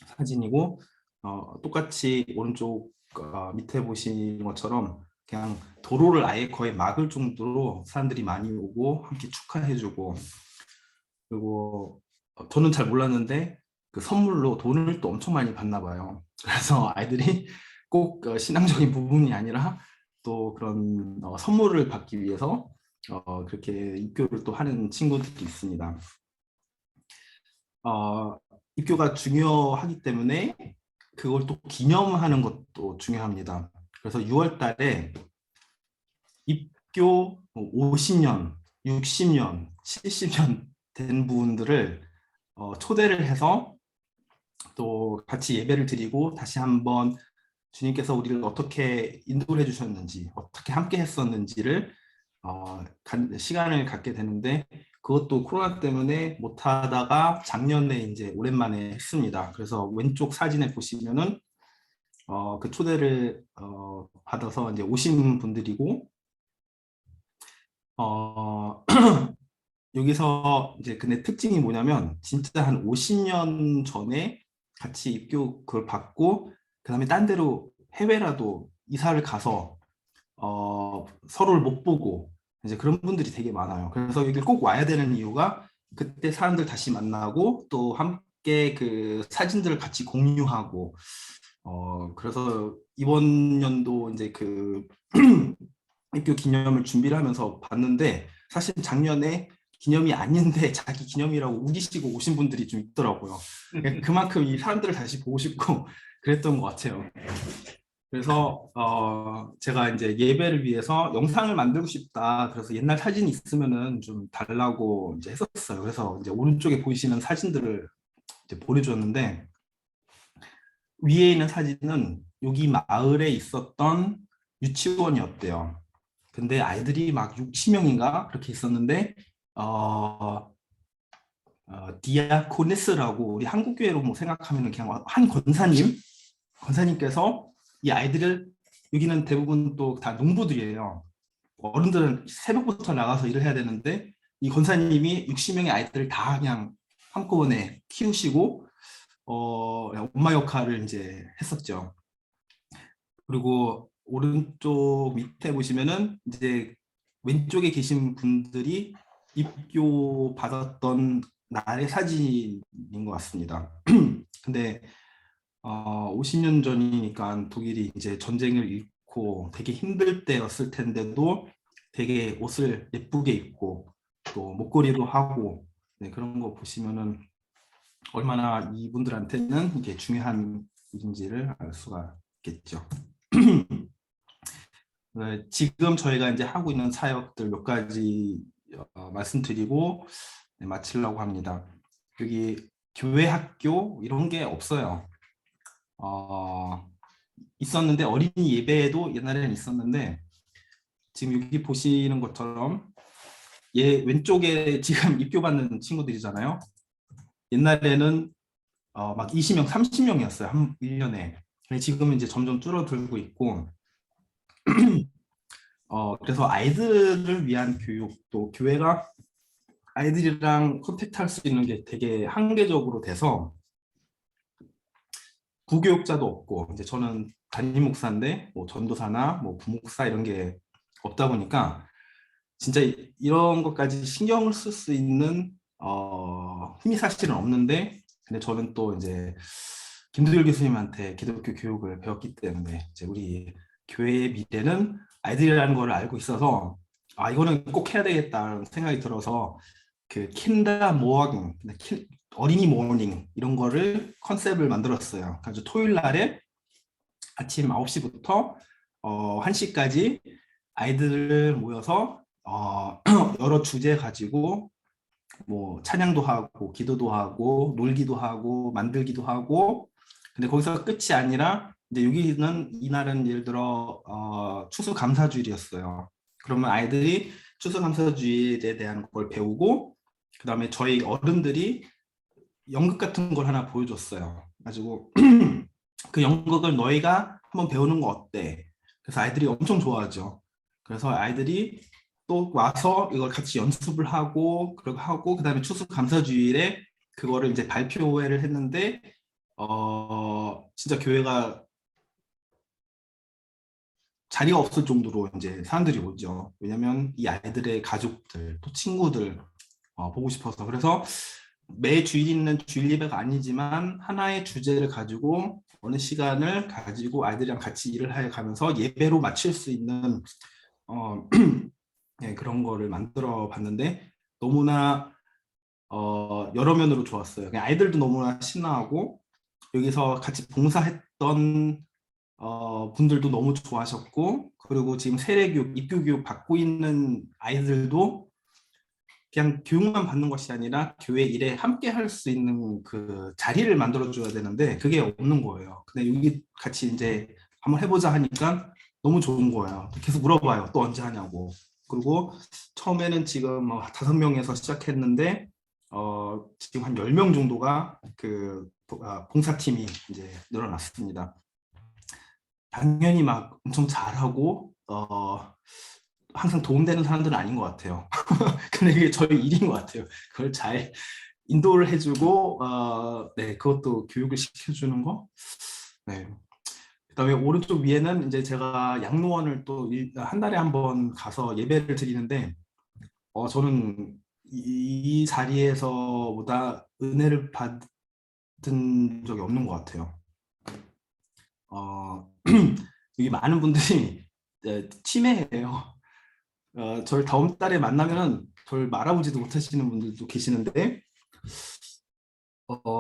사진이고, 똑같이 오른쪽 밑에 보시는 것처럼 그냥 도로를 아예 거의 막을 정도로 사람들이 많이 오고 함께 축하해주고, 그리고 저는 잘 몰랐는데 그 선물로 돈을 또 엄청 많이 받나 봐요. 그래서 아이들이 꼭 신앙적인 부분이 아니라 또 그런 선물을 받기 위해서 그렇게 입교를 또 하는 친구들이 있습니다. 입교가 중요하기 때문에 그걸 또 기념하는 것도 중요합니다. 그래서 6월 달에 입교 50년, 60년, 70년 된 분들을 초대를 해서 또 같이 예배를 드리고 다시 한번 주님께서 우리를 어떻게 인도를 해주셨는지, 어떻게 함께 했었는지를 시간을 갖게 되는데, 그것도 코로나 때문에 못하다가 작년에 이제 오랜만에 했습니다. 그래서 왼쪽 사진에 보시면은 그 초대를 받아서 이제 오신 분들이고, 여기서 이제 근데 특징이 뭐냐면 진짜 한 50년 전에 같이 입교 그걸 받고 그다음에 딴 데로 해외라도 이사를 가서 서로를 못 보고 이제 그런 분들이 되게 많아요. 그래서 여기 꼭 와야 되는 이유가 그때 사람들 다시 만나고 또 함께 그 사진들을 같이 공유하고, 그래서 이번 연도 이제 그 입교 기념을 준비를 하면서 봤는데, 사실 작년에 기념이 아닌데 자기 기념이라고 우기시고 오신 분들이 좀 있더라고요. 그만큼 이 사람들을 다시 보고 싶고 그랬던 것 같아요. 그래서 제가 이제 예배를 위해서 영상을 만들고 싶다. 그래서 옛날 사진이 있으면은 좀 달라고 이제 했었어요. 그래서 이제 오른쪽에 보이시는 사진들을 이제 보내줬는데, 위에 있는 사진은 여기 마을에 있었던 유치원이었대요. 근데 아이들이 막 60명인가 그렇게 있었는데 디아코니스라고 우리 한국교회로 뭐 생각하면 그냥 한 권사님께서 이 아이들을, 여기는 대부분 또 다 농부들이에요. 어른들은 새벽부터 나가서 일을 해야 되는데 이 권사님이 60명의 아이들을 다 그냥 한꺼번에 키우시고 엄마 역할을 이제 했었죠. 그리고 오른쪽 밑에 보시면은 이제 왼쪽에 계신 분들이 입교 받았던 날의 사진인 것 같습니다. 근데 50년 전이니까 독일이 이제 전쟁을 잃고 되게 힘들 때였을 텐데도 되게 옷을 예쁘게 입고 또 목걸이도 하고 네, 그런 거 보시면은 얼마나 이분들한테는 이게 중요한 일인지를 알 수가 있겠죠. 네, 지금 저희가 이제 하고 있는 사역들 몇 가지 말씀드리고 네, 마치려고 합니다. 여기 교회 학교 이런 게 없어요. 있었는데 어린이 예배도 옛날에는 있었는데 지금 여기 보시는 것처럼 왼쪽에 지금 입교받는 친구들이잖아요. 옛날에는 막 20명, 30명이었어요. 한 1년에. 근데 지금은 이제 점점 줄어들고 있고 그래서 아이들을 위한 교육도 교회가 아이들이랑 컨택트할 수 있는 게 되게 한계적으로 돼서 부교육자도 없고 이제 저는 담임 목사인데 뭐 전도사나 뭐 부목사 이런 게 없다 보니까 진짜 이런 것까지 신경을 쓸 수 있는 힘이 사실은 없는데 근데 저는 또 이제 김두일 교수님한테 기독교 교육을 배웠기 때문에 이제 우리 교회의 미래는 아이들이라는 걸 알고 있어서 이거는 꼭 해야 되겠다는 생각이 들어서 그 킨더 모어닝, 어린이 모닝 이런 거를 컨셉을 만들었어요. 그래서 토요일 날에 아침 9시부터 1시까지 아이들을 모여서 여러 주제 가지고 뭐 찬양도 하고 기도도 하고 놀기도 하고 만들기도 하고 근데 거기서 끝이 아니라 이제 여기는 이날은 예를 들어 추수감사주일이었어요. 그러면 아이들이 추수감사주일에 대한 걸 배우고 그 다음에 저희 어른들이 연극 같은 걸 하나 보여줬어요. 가지고 그 연극을 너희가 한번 배우는 거 어때? 그래서 아이들이 엄청 좋아하죠. 그래서 아이들이 또 와서 이걸 같이 연습을 하고 그다음에 추수감사주일에 그거를 이제 발표회를 했는데 진짜 교회가 자리가 없을 정도로 이제 사람들이 오죠. 왜냐면 이 아이들의 가족들 또 친구들 보고 싶어서 그래서 매 주일 있는 주일 예배가 아니지만 하나의 주제를 가지고 어느 시간을 가지고 아이들이랑 같이 일을 해 가면서 예배로 마칠 수 있는 네, 그런 거를 만들어 봤는데 너무나 여러 면으로 좋았어요. 그냥 아이들도 너무나 신나하고 여기서 같이 봉사했던 분들도 너무 좋아하셨고 그리고 지금 세례교육, 입교교육 받고 있는 아이들도 그냥 교육만 받는 것이 아니라 교회 일에 함께 할 수 있는 그 자리를 만들어줘야 되는데 그게 없는 거예요. 근데 여기 같이 이제 한번 해보자 하니까 너무 좋은 거예요. 계속 물어봐요. 또 언제 하냐고. 그리고 처음에는 지금 5명에서 시작했는데 지금 한 10명 정도가 그 봉사팀이 이제 늘어났습니다. 당연히 막 엄청 잘하고 항상 도움되는 사람들은 아닌 것 같아요. 근데 그게 저희 일인 것 같아요. 그걸 잘 인도를 해주고 네, 그것도 교육을 시켜주는 거. 네. 그다음에 오른쪽 위에는 이제 제가 양로원을 또 한 달에 한 번 가서 예배를 드리는데 저는 이 자리에서보다 은혜를 받은 적이 없는 것 같아요. 여기 많은 분들이 치매예요. 저를 다음 달에 만나면은 저를 말아보지도 못하시는 분들도 계시는데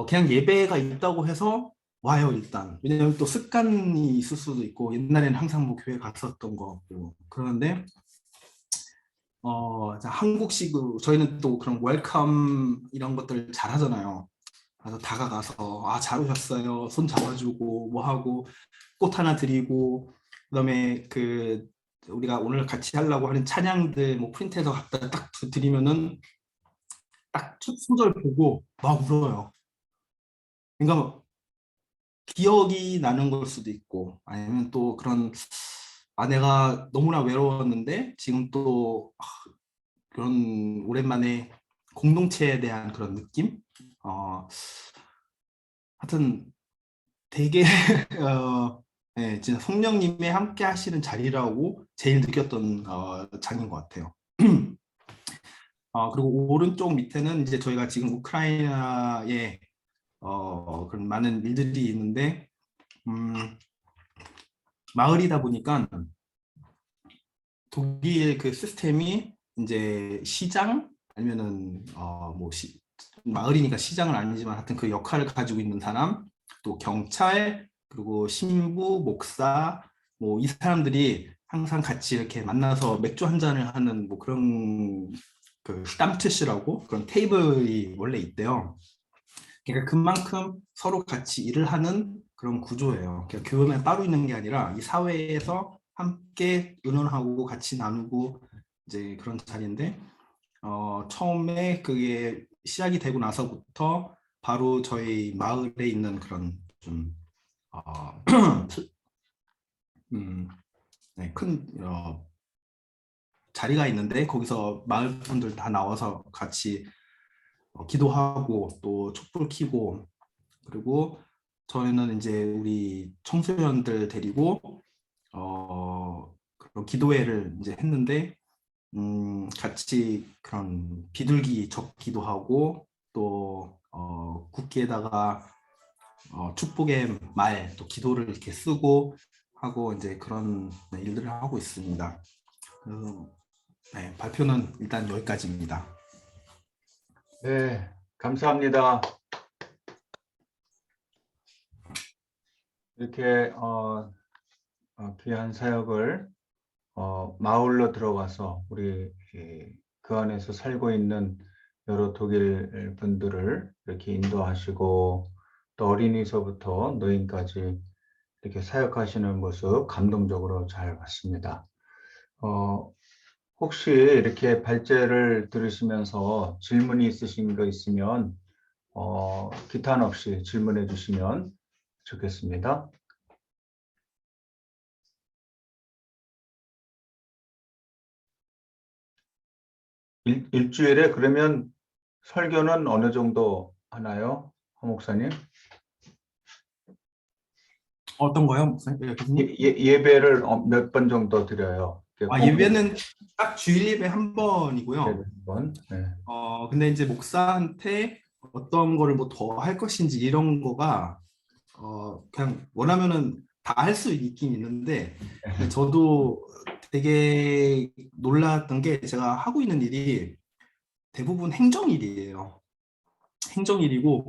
그냥 예배가 있다고 해서 와요 일단. 왜냐면 또 습관이 있을 수도 있고 옛날에는 항상 뭐 교회 갔었던 거 같고 그러는데 한국식으로 저희는 또 그런 웰컴 이런 것들 잘 하잖아요. 그래서 다가가서 잘 오셨어요. 손 잡아주고 뭐 하고 꽃 하나 드리고 그다음에 그 우리가 오늘 같이 하려고 하는 찬양들 뭐 프린트해서 갖다 딱 드리면은 딱 첫 소절 보고 막 울어요. 그러니까 기억이 나는 걸 수도 있고 아니면 또 그런 내가 너무나 외로웠는데 지금 또 그런 오랜만에 공동체에 대한 그런 느낌? 하여튼 되게 네, 진짜 성령님이 함께 하시는 자리라고 제일 느꼈던 장인 것 같아요. 그리고 오른쪽 밑에는 이제 저희가 지금 우크라이나에 그런 많은 일들이 있는데 마을이다 보니까 독일 그 시스템이 이제 시장 아니면은 마을이니까 시장은 아니지만 하여튼 그 역할을 가지고 있는 사람, 또 경찰, 그리고 신부, 목사, 뭐 이 사람들이 항상 같이 이렇게 만나서 맥주 한 잔을 하는 뭐 그런 그 스탐티시라고 그런 테이블이 원래 있대요. 그러니까 그만큼 서로 같이 일을 하는 그런 구조예요. 그러니까 교회만 따로 있는 게 아니라 이 사회에서 함께 의논하고 같이 나누고 이제 그런 자리인데, 처음에 그게 시작이 되고 나서부터 바로 저희 마을에 있는 그런 좀 큰 자리가 있는데, 거기서 마을 분들 다 나와서 같이 기도하고 또 촛불 켜고, 그리고 저희는 이제 우리 청소년들 데리고 그런 기도회를 이제 했는데, 같이 그런 비둘기 적기도 하고, 또 국기에다가 축복의 말, 또 기도를 이렇게 쓰고 하고 이제 그런 일들을 하고 있습니다. 그래서 네, 발표는 일단 여기까지입니다. 네, 감사합니다. 이렇게 귀한 사역을 마을로 들어가서 우리 그 안에서 살고 있는 여러 독일 분들을 이렇게 인도하시고, 또 어린이서부터 노인까지 이렇게 사역하시는 모습 감동적으로 잘 봤습니다. 혹시 이렇게 발제를 들으시면서 질문이 있으신 거 있으면 기탄 없이 질문해 주시면 좋겠습니다. 일주일에 그러면 설교는 어느 정도 하나요, 허 목사님? 어떤 거요, 목사님? 교수님? 예배를 몇 번 정도 드려요? 예배는 딱 주일 예배 한 번이고요. 한 번. 네. 근데 이제 목사한테 어떤 거를 뭐 더 할 것인지 이런 거가 그냥 원하면은 다 할 수 있긴 있는데, 저도 되게 놀랐던 게, 제가 하고 있는 일이 대부분 행정일이에요. 행정일이고,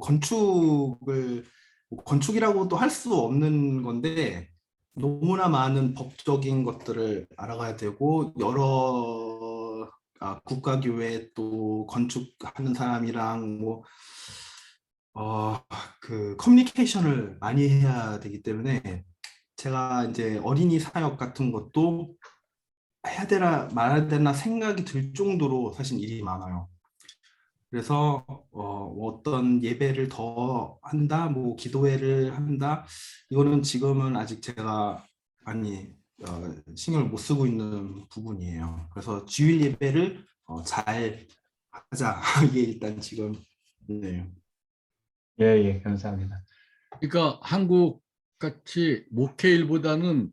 건축이라고도 할 수 없는 건데, 너무나 많은 법적인 것들을 알아가야 되고, 여러 국가교회 또 건축하는 사람이랑 뭐 그 커뮤니케이션을 많이 해야 되기 때문에, 제가 이제 어린이 사역 같은 것도 해야 되나 말아야 되나 생각이 들 정도로 사실 일이 많아요. 그래서 어떤 예배를 더 한다, 뭐 기도회를 한다, 이거는 지금은 아직 제가 많이 신경을 못 쓰고 있는 부분이에요. 그래서 주일 예배를 잘 하자. 이게 일단 지금. 네. 예, 감사합니다. 그러니까 한국 같이 목회일보다는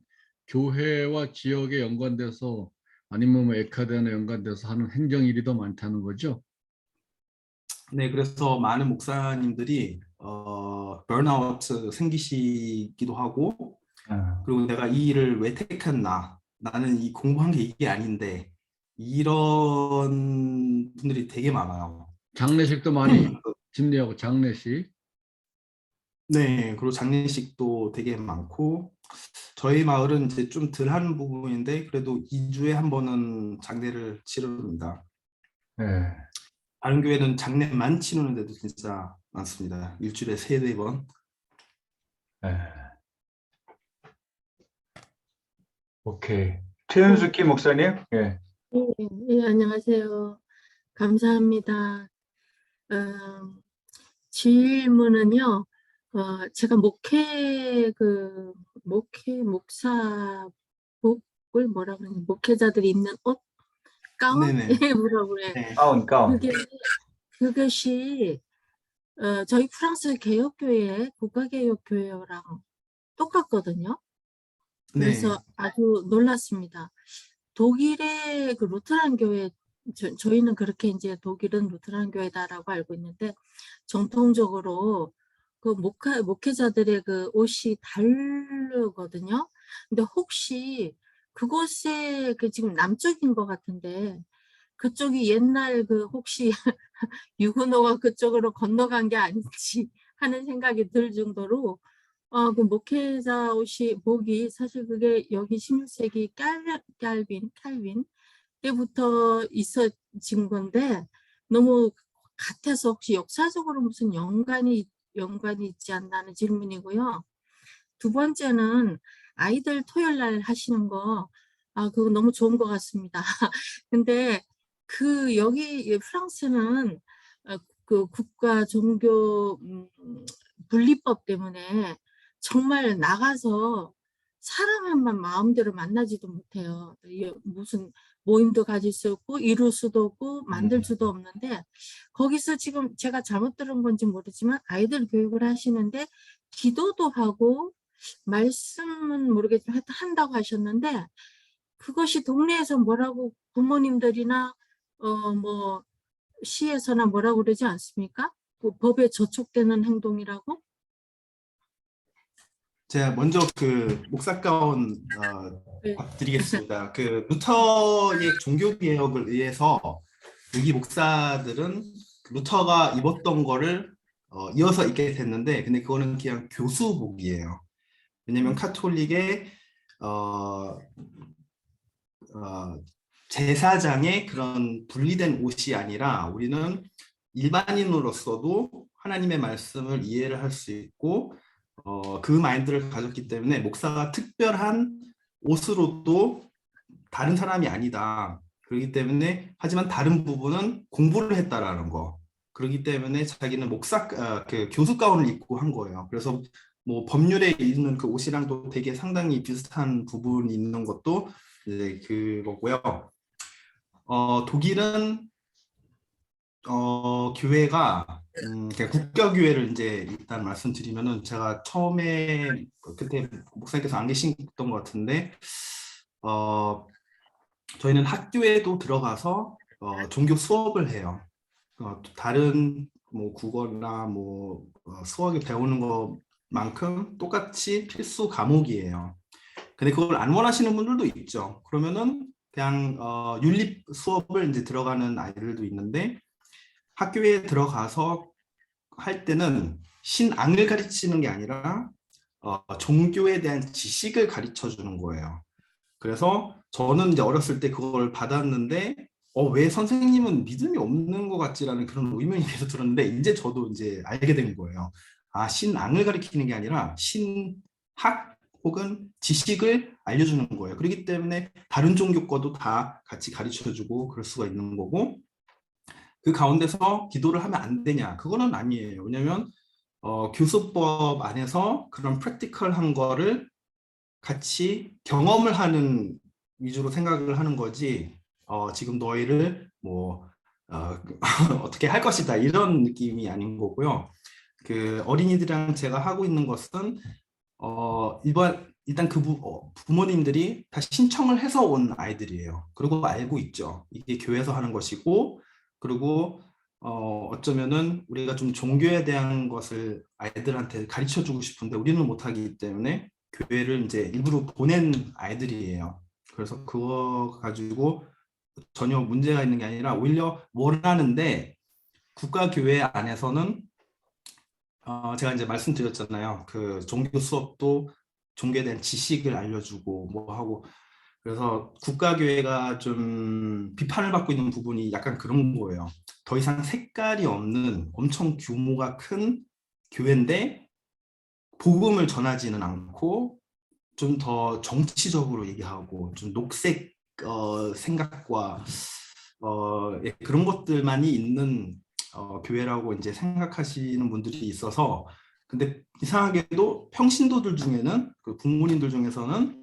교회와 지역에 연관돼서 아니면 뭐 에카데나 연관돼서 하는 행정일이 더 많다는 거죠. 네, 그래서 많은 목사님들이 번아웃 생기시기도 하고, 그리고 내가 이 일을 왜 택했나, 나는 이 공부한 게 이게 아닌데, 이런 분들이 되게 많아요. 장례식도 많이 집례하고 장례식. 네, 그리고 장례식도 되게 많고, 저희 마을은 이제 좀 덜 하는 부분인데 그래도 2주에 한 번은 장례를 치릅니다. 네. 다른 교회는 장례만 치르는데도 진짜 많습니다. 일주일에 3-4번. 네. 오케이. 최윤숙희 목사님. 예. 예, 안녕하세요. 감사합니다. 질문은요, 제가 목사복을 뭐라 그러냐, 목회자들이 입는 옷? 가운? 네네. 뭐라고 그래. 네. 가운. 그것이, 저희 프랑스 개혁교회, 국가개혁교회랑 똑같거든요. 그래서 네. 아주 놀랐습니다. 독일의 그 루터란 교회, 저희는 그렇게 이제 독일은 루터란 교회다라고 알고 있는데, 정통적으로 그 목회자들의 그 옷이 다르거든요. 근데 혹시 그곳에 그 지금 남쪽인 것 같은데 그쪽이 옛날 그 혹시 유구노가 그쪽으로 건너간 게 아닌지 하는 생각이 들 정도로 그 목회자 옷이 목이 사실 그게 여기 16세기 칼빈 때부터 있어진 건데 너무 같아서 혹시 역사적으로 무슨 연관이 있지 않나 하는 질문이고요. 두 번째는 아이들 토요일 날 하시는 거 그거 너무 좋은 것 같습니다. 근데 그 여기 프랑스는 그 국가 종교 분리법 때문에 정말 나가서 사람 한 번 마음대로 만나지도 못해요. 무슨 모임도 가질 수 없고 이룰 수도 없고 만들 수도 없는데 거기서 지금 제가 잘못 들은 건지 모르지만 아이들 교육을 하시는데 기도도 하고 말씀은 모르겠지만 하여튼 한다고 하셨는데 그것이 동네에서 뭐라고 부모님들이나 뭐 시에서나 뭐라고 그러지 않습니까? 그 법에 저촉되는 행동이라고? 제가 먼저 그 목사 가운 네. 드리겠습니다. 그 루터의 종교 개혁을 위해서 여기 목사들은 루터가 입었던 거를 이어서 입게 됐는데, 근데 그거는 그냥 교수복이에요. 왜냐면 카톨릭의 제사장의 그런 분리된 옷이 아니라 우리는 일반인으로서도 하나님의 말씀을 이해를 할 수 있고 그 마인드를 가졌기 때문에 목사가 특별한 옷으로도 다른 사람이 아니다. 그렇기 때문에 하지만 다른 부분은 공부를 했다라는 거. 그렇기 때문에 자기는 그 교수 가운을 입고 한 거예요. 그래서 뭐 법률에 있는 그 옷이랑도 되게 상당히 비슷한 부분이 있는 것도 이제 그거고요. 독일은 교회가 그냥 국가교회를 이제 일단 말씀드리면은 제가 처음에 그때 목사님께서 안 계셨던 것 같은데 저희는 학교에도 들어가서 종교 수업을 해요. 다른 뭐 국어나 뭐 수학을 배우는 것만큼 똑같이 필수 과목이에요. 근데 그걸 안 원하시는 분들도 있죠. 그러면은 그냥 윤립 수업을 이제 들어가는 아이들도 있는데 학교에 들어가서 할 때는 신앙을 가르치는 게 아니라 종교에 대한 지식을 가르쳐 주는 거예요. 그래서 저는 이제 어렸을 때 그걸 받았는데 왜 선생님은 믿음이 없는 것 같지라는 그런 의문이 계속 들었는데 이제 저도 이제 알게 된 거예요. 신앙을 가르치는 게 아니라 신학 혹은 지식을 알려주는 거예요. 그렇기 때문에 다른 종교 거도 다 같이 가르쳐주고 그럴 수가 있는 거고, 그 가운데서 기도를 하면 안 되냐? 그거는 아니에요. 왜냐하면 교수법 안에서 그런 프랙티컬한 거를 같이 경험을 하는 위주로 생각을 하는 거지, 지금 너희를 뭐 어떻게 할 것이다 이런 느낌이 아닌 거고요. 그 어린이들이랑 제가 하고 있는 것은 일단 그 부모님들이 다 신청을 해서 온 아이들이에요. 그리고 알고 있죠. 이게 교회에서 하는 것이고, 그리고 어쩌면은 우리가 좀 종교에 대한 것을 아이들한테 가르쳐 주고 싶은데 우리는 못하기 때문에 교회를 이제 일부러 보낸 아이들이에요. 그래서 그거 가지고 전혀 문제가 있는 게 아니라 오히려 원하는데, 국가교회 안에서는 제가 이제 말씀드렸잖아요. 그 종교 수업도 종교에 대한 지식을 알려주고 뭐 하고, 그래서 국가교회가 좀 비판을 받고 있는 부분이 약간 그런 거예요. 더 이상 색깔이 없는 엄청 규모가 큰 교회인데 복음을 전하지는 않고 좀 더 정치적으로 얘기하고 좀 녹색 생각과 그런 것들만이 있는 교회라고 이제 생각하시는 분들이 있어서, 근데 이상하게도 평신도들 중에는, 그 부모님들 중에서는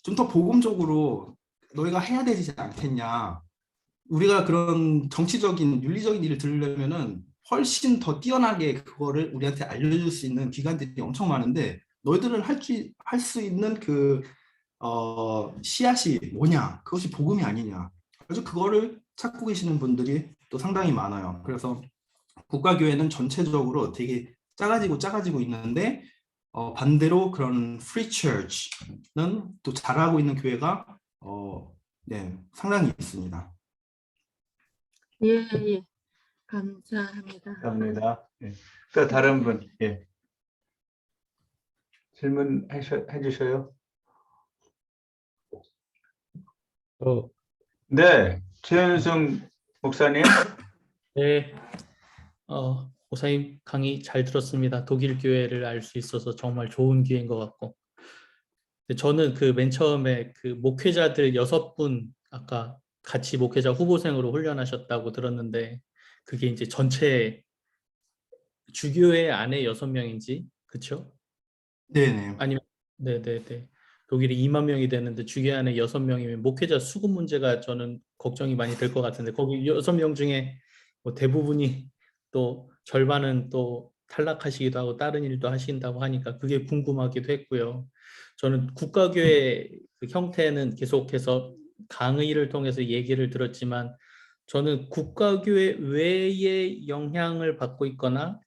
좀 더 복음적으로 너희가 해야 되지 않겠냐, 우리가 그런 정치적인 윤리적인 일을 들으려면은 훨씬 더 뛰어나게 그거를 우리한테 알려줄 수 있는 기관들이 엄청 많은데 너희들은 할 수 있는 그 씨앗이 뭐냐, 그것이 복음이 아니냐, 그래서 그거를 찾고 계시는 분들이 또 상당히 많아요. 그래서 국가교회는 전체적으로 되게 작아지고 있는데 반대로 그런 free church는 또 잘하고 있는 교회가 네, 상당히 있습니다. 예, 예. 감사합니다. 감사합니다. 예. 또 다른 분, 예. 질문 해주셔요. 네, 최현승 목사님. 네, 목사님 강의 잘 들었습니다. 독일 교회를 알 수 있어서 정말 좋은 기회인 것 같고, 근데 저는 그 맨 처음에 그 목회자들 6분 아까 같이 목회자 후보생으로 훈련하셨다고 들었는데, 그게 이제 전체 주교회 안에 6명인지, 그렇죠? 네네. 아니면 네네네. 독일이 2만 명이 되는데 주교 안에 6명이면 목회자 수급 문제가 저는 걱정이 많이 될 것 같은데, 거기 6명 중에 뭐 대부분이 또 절반은 또 탈락하시기도 하고 다른 일도 하신다고 하니까 그게 궁금하기도 했고요. 저는 국가교회 그 형태는 계속해서 강의를 통해서 얘기를 들었지만, 저는 국가교회 외에 영향을 받고 있거나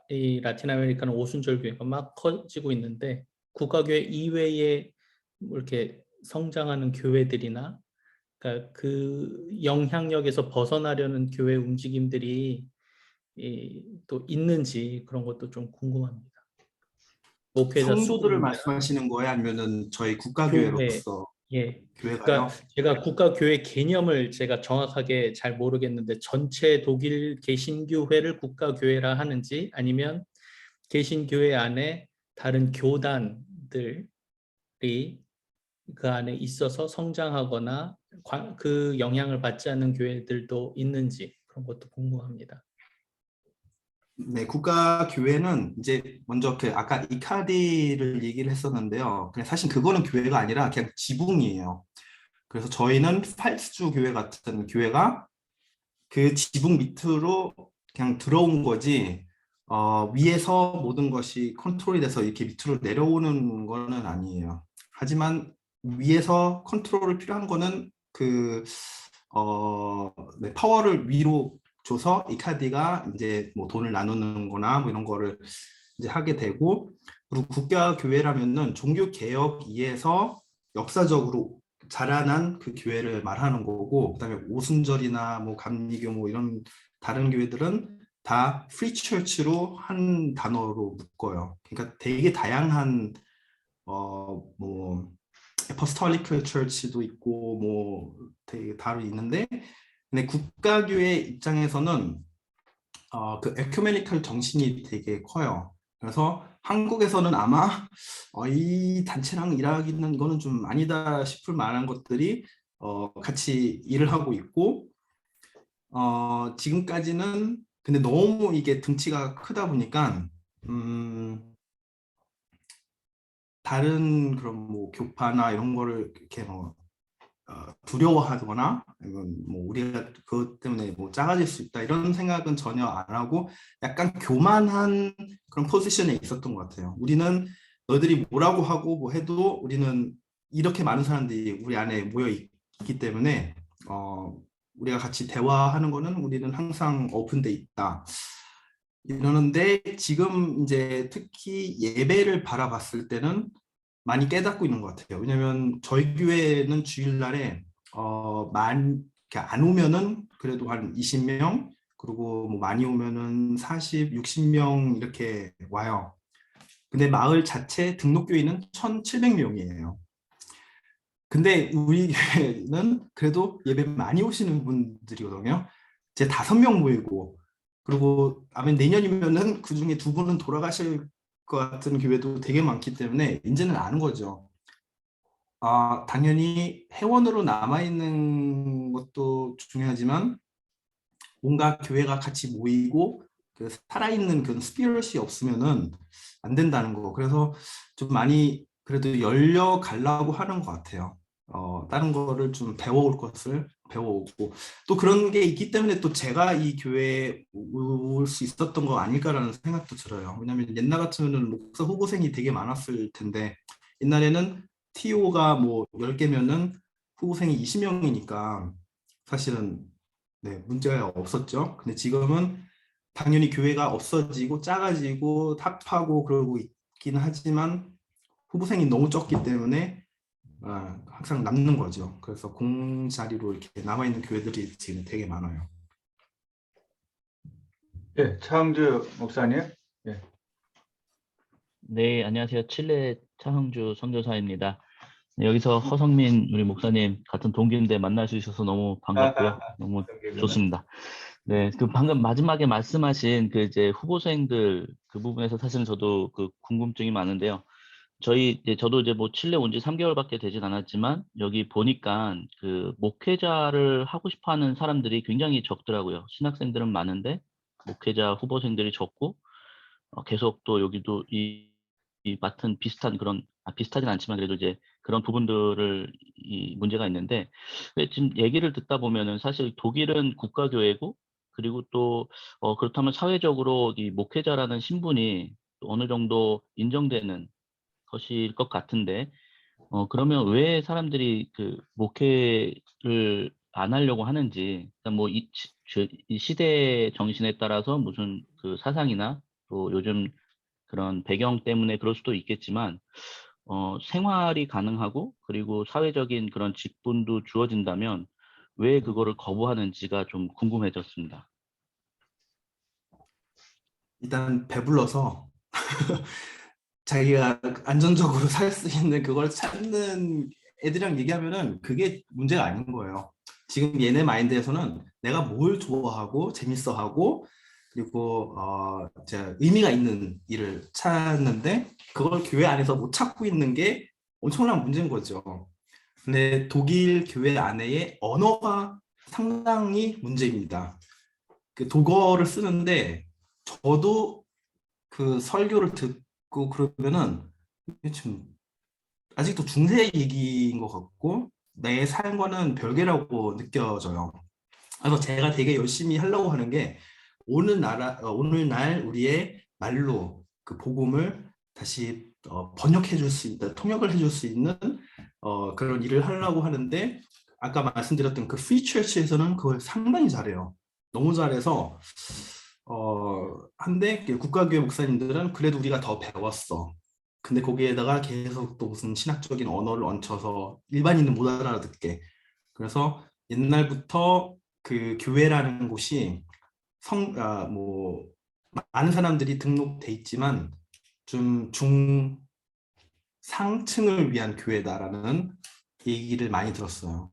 이 라틴 아메리카는 오순절 교회가 막 커지고 있는데, 국가교회 이외에 뭐 이렇게 성장하는 교회들이나 그러니까 그 영향력에서 벗어나려는 교회 움직임들이 또 있는지 그런 것도 좀 궁금합니다. 목회자 성도들을 수급이나 말씀하시는 거예요? 아니면은 저희 교회, 국가교회로서 예. 교회가요? 그러니까 제가 국가교회 개념을 제가 정확하게 잘 모르겠는데, 전체 독일 개신교회를 국가교회라 하는지, 아니면 개신교회 안에 다른 교단들이 그 안에 있어서 성장하거나 그 영향을 받지 않는 교회들도 있는지 그런 것도 궁금합니다. 네, 국가교회는 이제 먼저 그 아까 이카디를 얘기를 했었는데요. 그냥 사실 그거는 교회가 아니라 그냥 지붕이에요. 그래서 저희는 팔스주 교회 같은 교회가 그 지붕 밑으로 그냥 들어온 거지, 위에서 모든 것이 컨트롤이 돼서 이렇게 밑으로 내려오는 거는 아니에요. 하지만 위에서 컨트롤을 필요한 거는 네, 파워를 위로 줘서 이카디가 이제 뭐 돈을 나누는 거나 뭐 이런 거를 이제 하게 되고, 그리고 국가교회라면은 종교개혁 이에서 역사적으로 자라난 그 교회를 말하는 거고, 그다음에 오순절이나 뭐 감리교 뭐 이런 다른 교회들은 다 프리 처치로 한 단어로 묶어요. 그러니까 되게 다양한 뭐 에포스톨리크 처치도 있고 뭐 되게 다르 있는데, 근데 국가교회 입장에서는 그 에큐메니컬 정신이 되게 커요. 그래서 한국에서는 아마 이 단체랑 일하기는 이거는 좀 아니다 싶을 만한 것들이 같이 일을 하고 있고, 지금까지는 근데 너무 이게 등치가 크다 보니까 다른 그런 뭐 교파나 이런 거를 이렇게 뭐 두려워하거나 아니면 뭐 우리가 그것 때문에 뭐 작아질 수 있다 이런 생각은 전혀 안 하고, 약간 교만한 그런 포지션에 있었던 것 같아요. 우리는 너희들이 뭐라고 하고 뭐 해도 우리는 이렇게 많은 사람들이 우리 안에 모여 있기 때문에 우리가 같이 대화하는 거는 우리는 항상 오픈돼 있다 이러는데, 지금 이제 특히 예배를 바라봤을 때는 많이 깨닫고 있는 것 같아요. 왜냐면 저희 교회는 주일날에 안 오면은 그래도 한 20명, 그리고 뭐 많이 오면은 40, 60명 이렇게 와요. 근데 마을 자체 등록교인은 1,700명이에요. 근데 우리 교회는 그래도 예배 많이 오시는 분들이거든요. 제 5명 모이고, 그리고 아마 내년이면은 그 중에 2분은 돌아가실 것 같은 교회도 되게 많기 때문에 이제는 아는 거죠. 당연히 회원으로 남아있는 것도 중요하지만 뭔가 교회가 같이 모이고 그 살아있는 그런 스피릿이 없으면은 안 된다는 거. 그래서 좀 많이 그래도 열려 가려고 하는 것 같아요. 다른 거를 좀 배워올 것을 배워오고, 또 그런 게 있기 때문에 또 제가 이 교회에 올 수 있었던 거 아닐까라는 생각도 들어요. 왜냐하면 옛날 같으면 목사 후보생이 되게 많았을 텐데, 옛날에는 TO가 뭐 10개면은 후보생이 20명이니까 사실은 네, 문제가 없었죠. 근데 지금은 당연히 교회가 없어지고 작아지고 타파고 그러고 있긴 하지만 후보생이 너무 적기 때문에 항상 남는 거죠. 그래서 공자리로 이렇게 남아있는 교회들이 지금 되게 많아요. 예, 차흥주 목사님. 네, 안녕하세요. 칠레 차흥주 선교사입니다. 네, 여기서 허성민 우리 목사님 같은 동기인데 만날 수 있어서 너무 반갑고요. 너무 좋습니다. 네, 그 방금 마지막에 말씀하신 그 이제 후보생들 그 부분에서 사실은 저도 그 궁금증이 많은데요. 저도 이제 뭐 칠레 온 지 3개월밖에 되진 않았지만 여기 보니까 그 목회자를 하고 싶어 하는 사람들이 굉장히 적더라고요. 신학생들은 많은데 목회자 후보생들이 적고 계속 또 여기도 이 맡은 비슷한 그런 비슷하진 않지만 그래도 이제 그런 부분들을 이 문제가 있는데 지금 얘기를 듣다 보면은 사실 독일은 국가교회고 그리고 또 그렇다면 사회적으로 이 목회자라는 신분이 어느 정도 인정되는 것일 것 같은데 그러면 왜 사람들이 그 목회를 안 하려고 하는지 뭐 이 시대 정신에 따라서 무슨 그 사상이나 또 요즘 그런 배경 때문에 그럴 수도 있겠지만 생활이 가능하고 그리고 사회적인 그런 직분도 주어진다면 왜 그거를 거부하는지가 좀 궁금해졌습니다. 일단 배불러서 자기가 안정적으로 살 수 있는 그걸 찾는 애들이랑 얘기하면은 그게 문제가 아닌 거예요. 지금 얘네 마인드에서는 내가 뭘 좋아하고 재밌어하고 그리고 의미가 있는 일을 찾는데 그걸 교회 안에서 못 찾고 있는 게 엄청난 문제인 거죠. 근데 독일 교회 안에의 언어가 상당히 문제입니다. 그 독어를 쓰는데 저도 그 설교를 듣고 그러면은 좀 아직도 중세 얘기인 것 같고 내 삶과는 별개라고 느껴져요. 그래서 제가 되게 열심히 하려고 하는 게 오늘날 우리의 말로 그 복음을 다시 번역해 줄 수 있는, 통역을 해줄 수 있는 그런 일을 하려고 하는데 아까 말씀드렸던 그 프리 처치에서는 그걸 상당히 잘해요. 너무 잘해서 한데 국가교회 목사님들은 그래도 우리가 더 배웠어. 근데 거기에다가 계속 또 무슨 신학적인 언어를 얹혀서 일반인은 못 알아듣게. 그래서 옛날부터 그 교회라는 곳이 많은 사람들이 등록돼 있지만 좀 중상층을 위한 교회다라는 얘기를 많이 들었어요.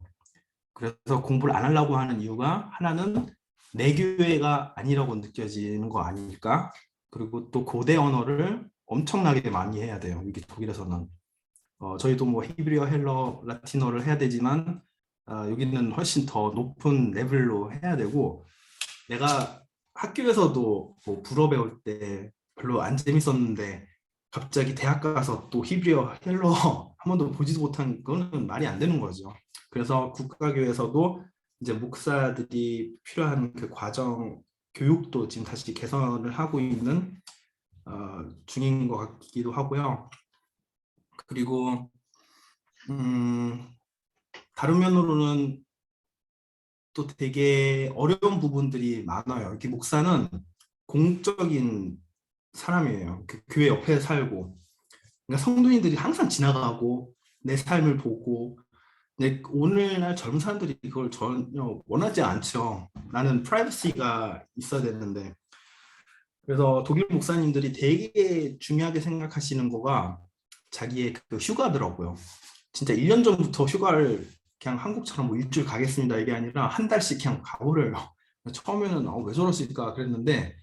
그래서 공부를 안 하려고 하는 이유가 하나는 내 교회가 아니라고 느껴지는 거 아닐까? 그리고 또 고대 언어를 엄청나게 많이 해야 돼요. 여기 독일에서는. 저희도 뭐 히브리어, 헬러, 라틴어를 해야 되지만 여기는 훨씬 더 높은 레벨로 해야 되고 내가 학교에서도 뭐 불어 배울 때 별로 안 재밌었는데 갑자기 대학 가서 또 히브리어, 헬러 한 번도 보지도 못한 거는 말이 안 되는 거죠. 그래서 국가교회에서도 이제 목사들이 필요한 그 과정 교육도 지금 다시 개선을 하고 있는 중인 것 같기도 하고요. 그리고 다른 면으로는 또 되게 어려운 부분들이 많아요. 이렇게 목사는 공적인 사람이에요. 그 교회 옆에 살고 그러니까 성도님들이 항상 지나가고 내 삶을 보고 근데 오늘날 젊은 사람들이 그걸 전혀 원하지 않죠. 나는 프라이버시가 있어야 되는데 그래서 독일 목사님들이 되게 중요하게 생각하시는 거가 자기의 그 휴가더라고요. 진짜 1년 전부터 휴가를 그냥 한국처럼 뭐 일주일 가겠습니다 이게 아니라 한 달씩 그냥 가버려요. 처음에는 왜 저러실까 그랬는데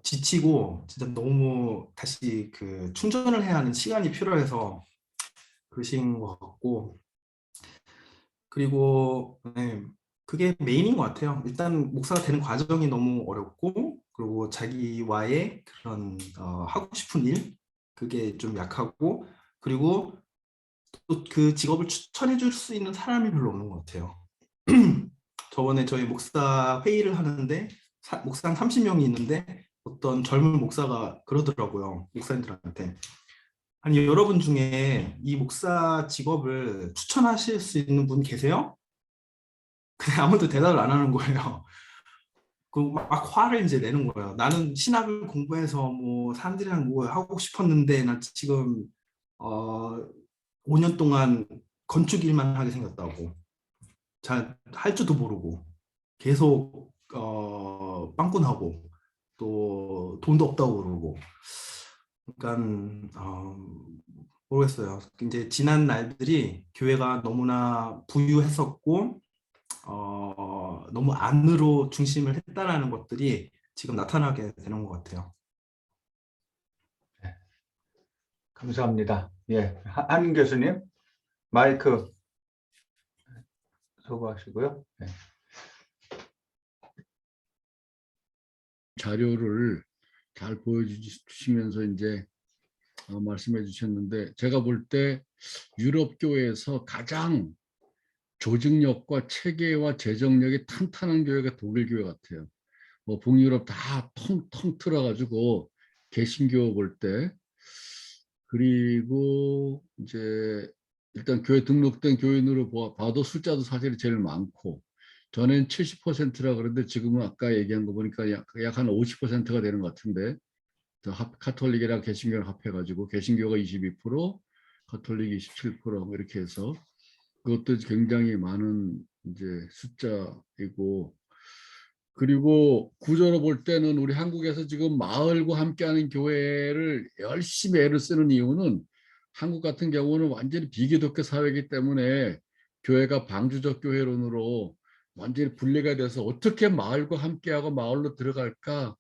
지치고 진짜 너무 다시 그 충전을 해야 하는 시간이 필요해서 그러신 것 같고 그리고 그게 메인인 것 같아요. 일단 목사가 되는 과정이 너무 어렵고 그리고 자기와의 그런 하고 싶은 일 그게 좀 약하고 그리고 또 그 직업을 추천해 줄 수 있는 사람이 별로 없는 것 같아요. 저번에 저희 목사 회의를 하는데 목사 한 30명이 있는데 어떤 젊은 목사가 그러더라고요. 목사님들한테. 아니 여러분 중에 이 목사 직업을 추천하실 수 있는 분 계세요? 근데 아무도 대답을 안 하는 거예요. 막 화를 이제 내는 거예요. 나는 신학을 공부해서 뭐 사람들이랑 뭐 하고 싶었는데 나 지금 5년 동안 건축 일만 하게 생겼다고. 잘 할 줄도 모르고 계속 빵꾸나고 또 돈도 없다고 그러고. 그러니까 모르겠어요. 이제 지난 날들이 교회가 너무나 부유했었고 너무 안으로 중심을 했다라는 것들이 지금 나타나게 되는 것 같아요. 감사합니다. 예, 한 교수님 마이크 소거하시고요. 네. 자료를 잘 보여주시면서 이제 말씀해 주셨는데, 제가 볼 때 유럽 교회에서 가장 조직력과 체계와 재정력이 탄탄한 교회가 독일 교회 같아요. 뭐 북유럽 다 텅텅 틀어가지고 개신교 볼 때. 그리고 이제 일단 교회 등록된 교인으로 봐도 숫자도 사실 제일 많고, 전엔 70%라 그러는데 지금은 아까 얘기한 거 보니까 약 한 50%가 되는 것 같은데, 카톨릭이랑 개신교를 합해가지고 개신교가 22%, 카톨릭이 27% 이렇게 해서 그것도 굉장히 많은 이제 숫자이고, 그리고 구조로 볼 때는 우리 한국에서 지금 마을과 함께하는 교회를 열심히 애를 쓰는 이유는, 한국 같은 경우는 완전히 비기독교 사회이기 때문에 교회가 방주적 교회론으로 완전히 분리가 돼서 어떻게 마을과 함께하고 마을로 들어갈까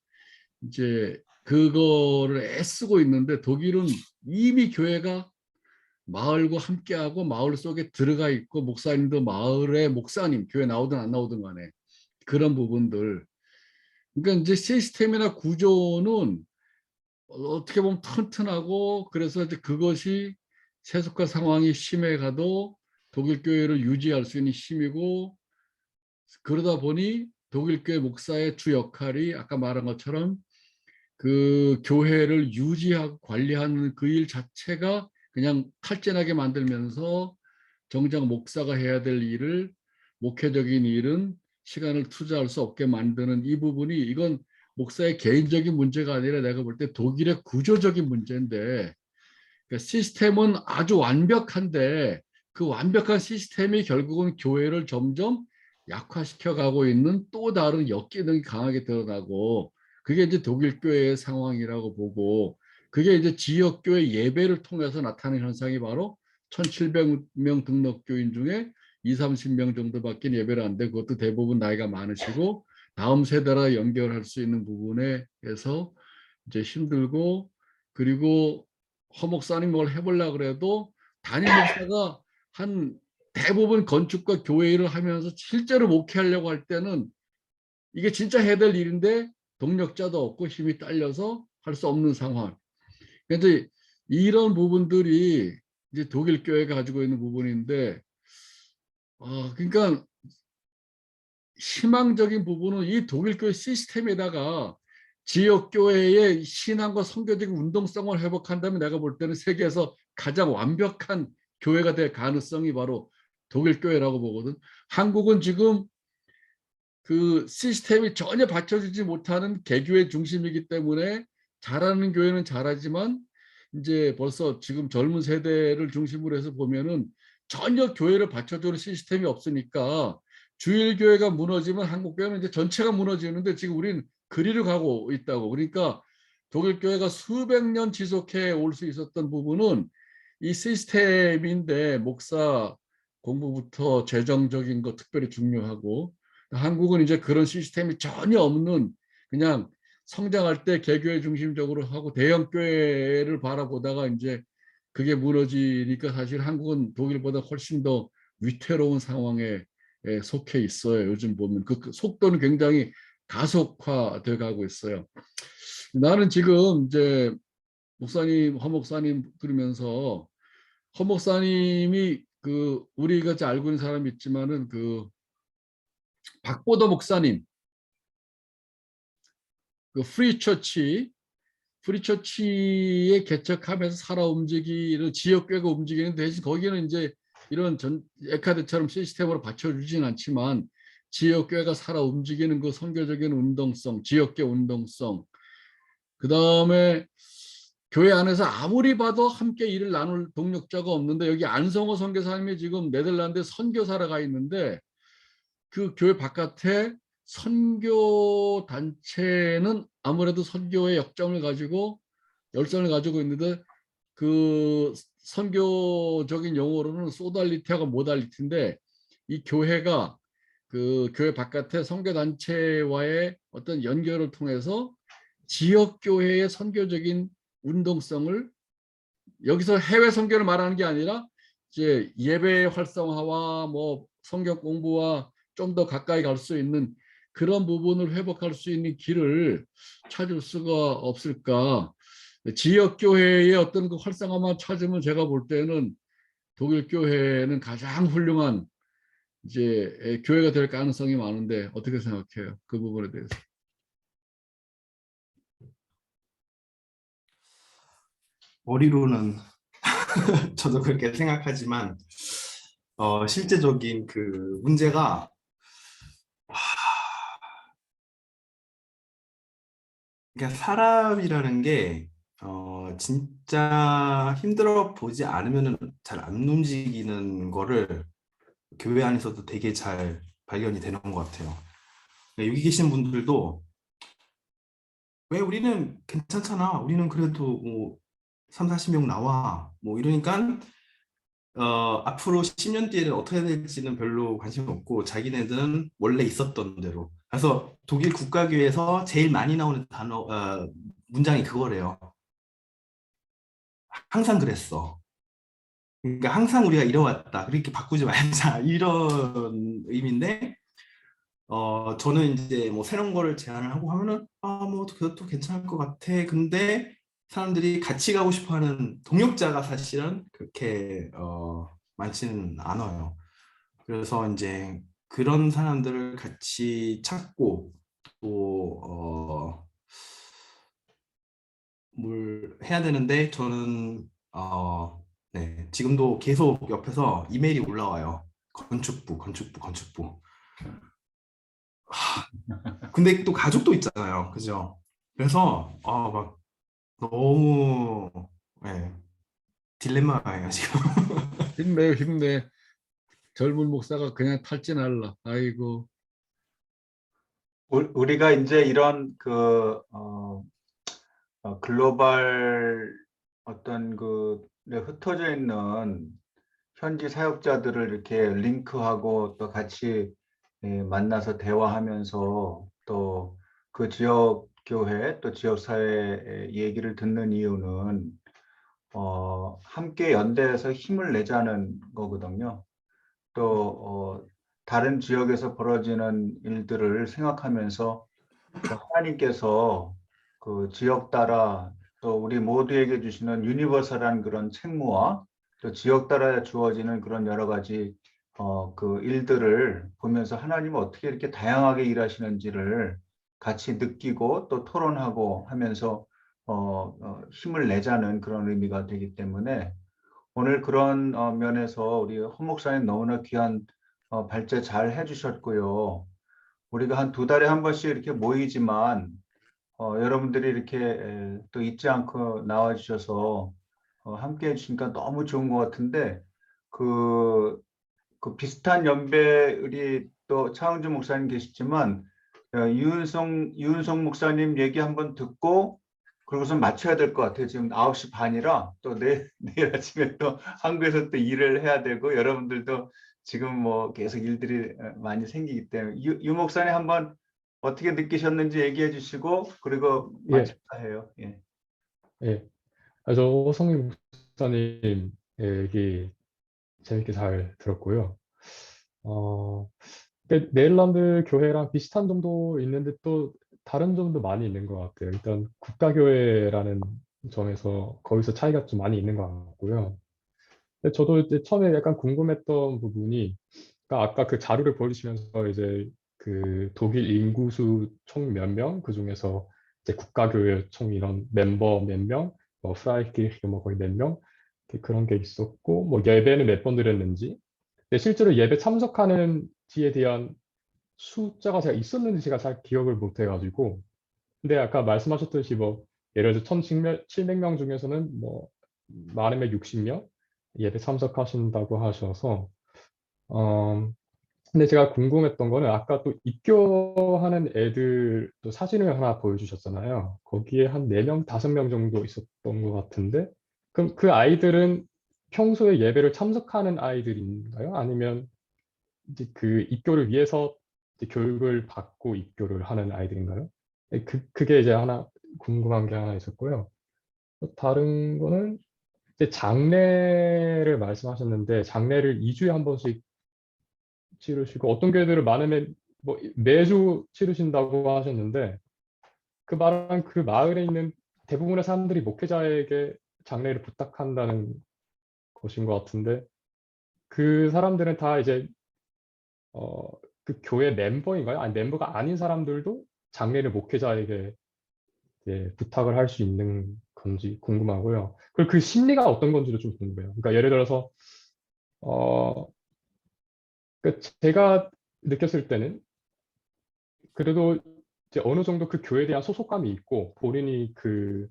이제 그거를 애쓰고 있는데, 독일은 이미 교회가 마을과 함께하고 마을 속에 들어가 있고, 목사님도 마을의 목사님, 교회 나오든 안 나오든 간에 그런 부분들. 그러니까 이제 시스템이나 구조는 어떻게 보면 튼튼하고, 그래서 이제 그것이 세속화 상황이 심해가도 독일 교회를 유지할 수 있는 힘이고, 그러다 보니 독일 교회 목사의 주 역할이 아까 말한 것처럼 그 교회를 유지하고 관리하는 그 일 자체가 그냥 탈진하게 만들면서 정작 목사가 해야 될 일을, 목회적인 일은 시간을 투자할 수 없게 만드는 이 부분이, 이건 목사의 개인적인 문제가 아니라 내가 볼 때 독일의 구조적인 문제인데, 그러니까 시스템은 아주 완벽한데 그 완벽한 시스템이 결국은 교회를 점점 약화시켜 가고 있는 또 다른 역기능이 강하게 드러나고, 그게 이제 독일 교회의 상황이라고 보고, 그게 이제 지역 교회 예배를 통해서 나타나는 현상이 바로 1,700명 등록 교인 중에 2, 30명 정도밖에 예배를 안 돼. 그것도 대부분 나이가 많으시고 다음 세대라 연결할 수 있는 부분에서 이제 힘들고, 그리고 허 목사님 뭘 해보려고 그래도 담임 목사가 한 대부분 건축과 교회 일을 하면서 실제로 목회하려고 할 때는 이게 진짜 해야 될 일인데 동력자도 없고 힘이 딸려서 할 수 없는 상황. 그런데 이런 부분들이 이제 독일 교회가 가지고 있는 부분인데, 그러니까 희망적인 부분은 이 독일 교회 시스템에다가 지역 교회의 신앙과 선교적인 운동성을 회복한다면, 내가 볼 때는 세계에서 가장 완벽한 교회가 될 가능성이 바로 독일 교회라고 보거든. 한국은 지금 그 시스템이 전혀 받쳐주지 못하는 개교의 중심이기 때문에 잘하는 교회는 잘하지만 이제 벌써 지금 젊은 세대를 중심으로 해서 보면은 전혀 교회를 받쳐주는 시스템이 없으니까 주일 교회가 무너지면 한국 교회는 이제 전체가 무너지는데, 지금 우리는 그리로 가고 있다고. 그러니까 독일 교회가 수백 년 지속해 올 수 있었던 부분은 이 시스템인데, 목사 공부부터 재정적인 거 특별히 중요하고, 한국은 이제 그런 시스템이 전혀 없는, 그냥 성장할 때 개교회 중심적으로 하고 대형 교회를 바라보다가 이제 그게 무너지니까 사실 한국은 독일보다 훨씬 더 위태로운 상황에 속해 있어요. 요즘 보면 그 속도는 굉장히 가속화돼 가고 있어요. 나는 지금 이제 목사님, 허 목사님 들으면서, 허 목사님이 그 우리가 잘 알고 있는 사람이 있지만은 그 박보더 목사님, 그 프리처치에 개척하면서 살아 움직이는 지역교회가 움직이는 대신 거기는 이제 이런 에카드처럼 시스템으로 받쳐주진 않지만 지역교회가 살아 움직이는 그 선교적인 운동성, 지역계 운동성, 그 다음에 교회 안에서 아무리 봐도 함께 일을 나눌 동력자가 없는데 여기 안성호 선교사님이 지금 네덜란드에 선교사로 가 있는데 그 교회 바깥에 선교 단체는 아무래도 선교의 열정을 가지고 있는데 그 선교적인 용어로는 소달리티하고 모달리티인데 이 교회가 그 교회 바깥의 선교 단체와의 어떤 연결을 통해서 지역 교회의 선교적인 운동성을 여기서 해외 선교를 말하는 게 아니라 이제 예배 활성화와 뭐 성경 공부와 좀 더 가까이 갈 수 있는 그런 부분을 회복할 수 있는 길을 찾을 수가 없을까. 지역 교회의 어떤 그 활성화만 찾으면 제가 볼 때는 독일 교회는 가장 훌륭한 이제 교회가 될 가능성이 많은데 어떻게 생각해요? 그 부분에 대해서. 머리로는 저도 그렇게 생각하지만 실제적인 그 문제가 그러니까 사람이라는 게 진짜 힘들어 보지 않으면 잘 안 움직이는 거를 교회 안에서도 되게 잘 발견이 되는 것 같아요. 여기 계신 분들도 왜 우리는 괜찮잖아. 우리는 그래도 뭐 3, 40명 나와. 뭐 이러니까 앞으로 10년 뒤에는 어떻게 될지는 별로 관심 없고 자기네들은 원래 있었던 대로. 그래서 독일 국가교회에서 제일 많이 나오는 문장이 그거래요. 항상 그랬어. 그러니까 항상 우리가 이뤄왔다. 그렇게 바꾸지 말자. 이런 의미인데 저는 이제 뭐 새로운 거를 제안을 하고 하면은 뭐 그것도 괜찮을 것 같아. 근데 사람들이 같이 가고 싶어하는 동역자가 사실은 그렇게 많지는 않아요. 그래서 이제 그런 사람들을 같이 찾고 또 뭘 해야 되는데 저는 네, 지금도 계속 옆에서 이메일이 올라와요. 건축부. 근데 또 가족도 있잖아요. 그죠? 그래서 막 너무 네, 딜레마예요 지금. 힘내. 젊은 목사가 그냥 탈진할라. 아이고. 우리가 이제 이런 그 글로벌 어떤 그 흩어져 있는 현지 사역자들을 이렇게 링크하고 또 같이 만나서 대화하면서 또 그 지역 교회 또 지역 사회 얘기를 듣는 이유는 함께 연대해서 힘을 내자는 거거든요. 또 다른 지역에서 벌어지는 일들을 생각하면서 또 하나님께서 그 지역 따라 또 우리 모두에게 주시는 유니버설한 그런 책무와 또 지역 따라 주어지는 그런 여러 가지 그 일들을 보면서 하나님은 어떻게 이렇게 다양하게 일하시는지를 같이 느끼고 또 토론하고 하면서 힘을 내자는 그런 의미가 되기 때문에 오늘 그런 면에서 우리 허 목사님 너무나 귀한 발제 잘 해주셨고요. 우리가 한 2달에 한 번씩 이렇게 모이지만 여러분들이 이렇게 또 잊지 않고 나와주셔서 함께 해주시니까 너무 좋은 것 같은데 그 비슷한 연배 우리 또 차은주 목사님 계시지만 이윤성 목사님 얘기 한번 듣고 그러고서 맞춰야 될 것 같아요. 지금 9시 반이라 또 내일 아침에 또 한국에서 또 일을 해야 되고 여러분들도 지금 뭐 계속 일들이 많이 생기기 때문에 유 목사님 한번 어떻게 느끼셨는지 얘기해 주시고 그리고 예, 마칠까 해요. 예. 예. 저 허성민 목사님 얘기 재밌게 잘 들었고요. 네덜란드 교회랑 비슷한 점도 있는데 또 다른 점도 많이 있는 것 같아요. 일단 국가교회라는 점에서 거기서 차이가 좀 많이 있는 것 같고요. 근데 저도 이제 처음에 약간 궁금했던 부분이, 그러니까 아까 그 자료를 보여주시면서 이제 그 독일 인구수 총 몇 명, 그 중에서 이제 국가교회 총 이런 멤버 몇 명, 뭐 프라이키르 뭐 거의 몇 명, 그런 게 있었고, 뭐 예배는 몇 번 드렸는지, 근데 실제로 예배 참석하는지에 대한 숫자가 제가 있었는지 제가 잘 기억을 못 해가지고. 근데 아까 말씀하셨듯이 뭐 예를 들어서 1,700명 중에서는 뭐 많으면 60명 예배 참석하신다고 하셔서 근데 제가 궁금했던 거는 아까 또 입교하는 애들 또 사진을 하나 보여주셨잖아요. 거기에 한 4명, 5명 정도 있었던 것 같은데 그럼 그 아이들은 평소에 예배를 참석하는 아이들인가요? 아니면 이제 그 입교를 위해서 이제 교육을 받고 입교를 하는 아이들인가요? 그게 이제 하나 궁금한 게 하나 있었고요. 또 다른 거는 이제 장례를 말씀하셨는데 장례를 2주에 한 번씩 치르시고 어떤 교회들은 많으면 뭐 매주 치르신다고 하셨는데 그 말은 그 마을에 있는 대부분의 사람들이 목회자에게 장례를 부탁한다는 것인 것 같은데 그 사람들은 다 이제 그 교회 멤버인가요? 아니 멤버가 아닌 사람들도 장례를 목회자에게 이제 부탁을 할 수 있는 건지 궁금하고요. 그리고 그 심리가 어떤 건지도 좀 궁금해요. 그러니까 예를 들어서 어, 그러니까 제가 느꼈을 때는 그래도 이제 어느 정도 그 교회에 대한 소속감이 있고 본인이 그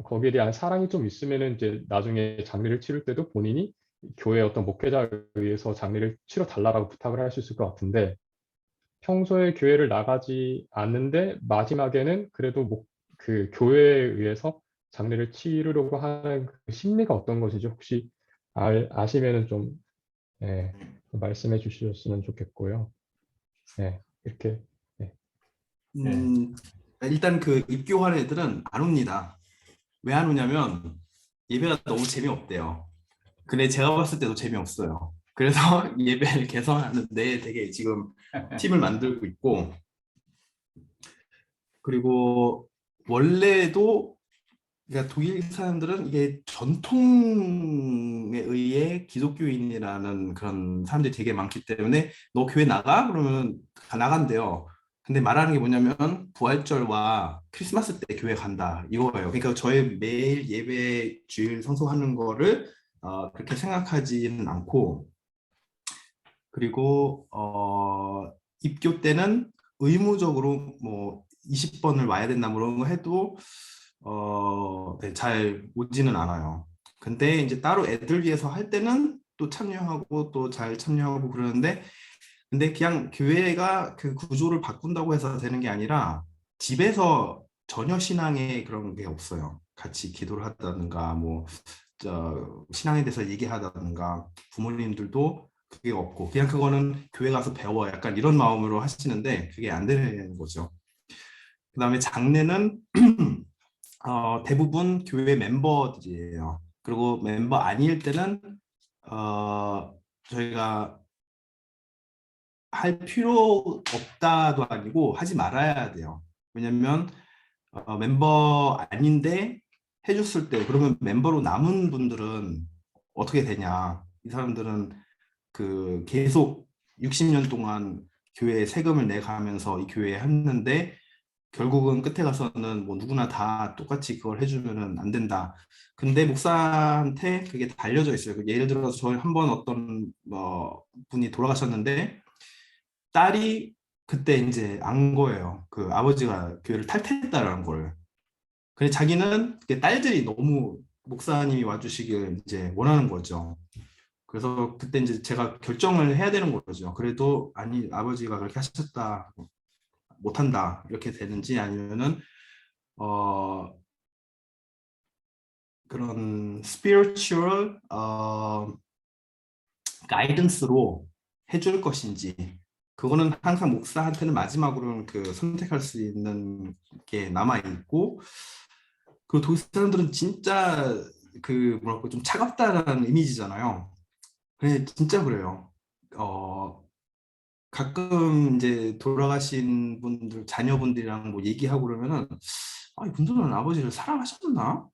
거기에 대한 사랑이 좀 있으면은 이제 나중에 장례를 치를 때도 본인이 교회 어떤 목회자에 의해서 장례를 치러 달라고 부탁을 할 수 있을 것 같은데 평소에 교회를 나가지 않는데 마지막에는 그래도 그 교회에 의해서 장례를 치르려고 하는 그 심리가 어떤 것인지 혹시 아시면은 좀 예, 말씀해 주셨으면 좋겠고요. 네, 이렇게 네. 일단 그 입교하는 애들은 안 옵니다. 왜 안 오냐면 예배가 너무 재미없대요. 근데 제가 봤을 때도 재미없어요. 그래서 예배를 개선하는데 되게 지금 팀을 만들고 있고 그리고 원래도 그러니까 독일 사람들은 이게 전통에 의해 기독교인이라는 그런 사람들이 되게 많기 때문에 너 교회 나가? 그러면 나간대요. 근데 말하는 게 뭐냐면 부활절과 크리스마스 때 교회 간다 이거예요. 그러니까 저의 매일 예배 주일 성수하는 거를 그렇게 생각하지는 않고 그리고 입교 때는 의무적으로 뭐 20번을 와야 된다 뭐 그런 거 해도 네, 잘 오지는 않아요. 근데 이제 따로 애들 위해서 할 때는 또 참여하고 또 잘 참여하고 그러는데 근데 그냥 교회가 그 구조를 바꾼다고 해서 되는 게 아니라 집에서 전혀 신앙에 그런 게 없어요. 같이 기도를 한다든가 뭐 신앙에 대해서 얘기하다든가 부모님들도 그게 없고 그냥 그거는 교회 가서 배워 약간 이런 마음으로 하시는데 그게 안 되는 거죠. 그다음에 장례는 대부분 교회 멤버들이에요. 그리고 멤버 아닐 때는 저희가 할 필요 없다도 아니고 하지 말아야 돼요. 왜냐면 멤버 아닌데 해줬을 때 그러면 멤버로 남은 분들은 어떻게 되냐. 이 사람들은 그 계속 60년 동안 교회에 세금을 내가면서 이 교회에 했는데 결국은 끝에 가서는 뭐 누구나 다 똑같이 그걸 해주면은 안 된다. 근데 목사한테 그게 다 알려져 있어요. 예를 들어서 저희 한번 어떤 분이 돌아가셨는데 딸이 그때 이제 안 거예요. 그 아버지가 교회를 탈퇴했다라는 걸. 근데 자기는 딸들이 너무 목사님이 와주시길 이제 원하는 거죠. 그래서 그때 이제 제가 결정을 해야 되는 거죠. 그래도 아니 아버지가 그렇게 하셨다 못한다 이렇게 되는지 아니면은 그런 spiritual 가이던스로 해줄 것인지 그거는 항상 목사한테는 마지막으로는 그 선택할 수 있는 게 남아 있고 그 독일 사람들은 진짜 그 뭐랄까 좀 차갑다라는 이미지잖아요. 근데 진짜 그래요. 가끔 이제 돌아가신 분들 자녀분들이랑 뭐 얘기하고 그러면은 아, 이분들은 아버지를 사랑하셨나?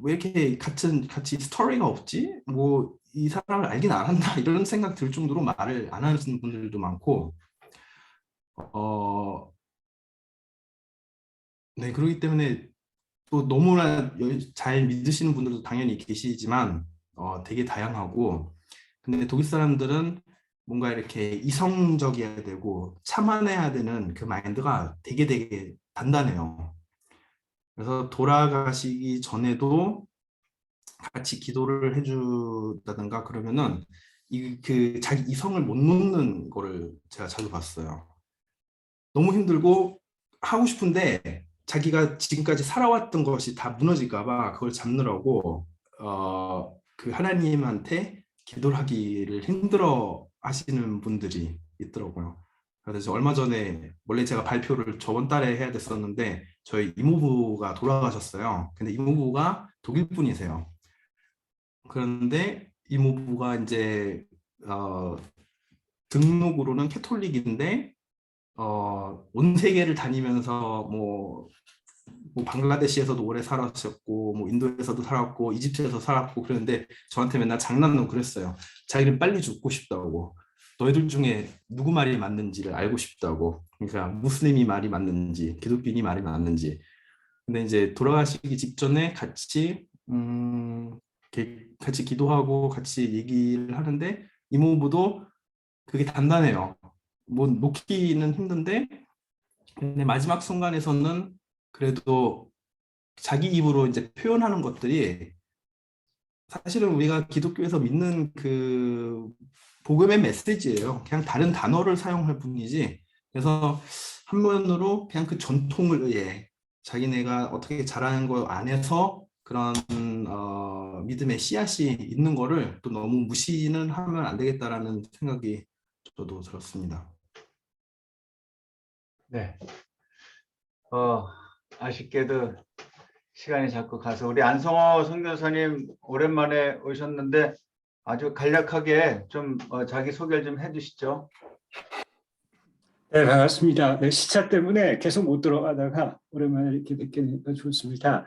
왜 이렇게 같이 스토리가 없지? 뭐 이 사람을 알긴 알았나? 이런 생각 들 정도로 말을 안 하시는 분들도 많고 네 그렇기 때문에 또 너무나 잘 믿으시는 분들도 당연히 계시지만 되게 다양하고 근데 독일 사람들은 뭔가 이렇게 이성적이어야 되고 참아내야 되는 그 마인드가 되게 단단해요. 그래서 돌아가시기 전에도 같이 기도를 해주다든가 그러면은 그 자기 이성을 못 놓는 거를 제가 자주 봤어요. 너무 힘들고 하고 싶은데 자기가 지금까지 살아왔던 것이 다 무너질까 봐 그걸 잡느라고 그 하나님한테 기도를 하기를 힘들어 하시는 분들이 있더라고요. 그래서 얼마 전에 원래 제가 발표를 저번 달에 해야 됐었는데 저희 이모부가 돌아가셨어요. 근데 이모부가 독일 분이세요. 그런데 이모부가 이제 등록으로는 캐톨릭인데 온 세계를 다니면서 뭐 방글라데시에서도 오래 살았었고 뭐 인도에서도 살았고 이집트에서 살았고 그랬는데 저한테 맨날 장난으로 그랬어요. 자기는 빨리 죽고 싶다고. 너희들 중에 누구 말이 맞는지를 알고 싶다고. 그러니까 무슬림이 말이 맞는지 기독교인이 말이 맞는지. 근데 이제 돌아가시기 직전에 같이 같이 기도하고 같이 얘기를 하는데 이모부도 그게 단단해요. 뭐 놓기는 힘든데 근데 마지막 순간에서는 그래도 자기 입으로 이제 표현하는 것들이 사실은 우리가 기독교에서 믿는 그 복음의 메시지예요. 그냥 다른 단어를 사용할 뿐이지. 그래서 한면으로 그냥 그 전통을 의해 자기네가 어떻게 자라는 거 안에서 그런 믿음의 씨앗이 있는 거를 또 너무 무시는 하면 안 되겠다라는 생각이 저도 들었습니다. 네. 아쉽게도 시간이 자꾸 가서 우리 안성호 선교사님 오랜만에 오셨는데 아주 간략하게 좀 자기 소개를 좀 해주시죠. 네, 반갑습니다. 네, 시차 때문에 계속 못 들어가다가 오랜만에 이렇게 뵙게 되니까 좋습니다.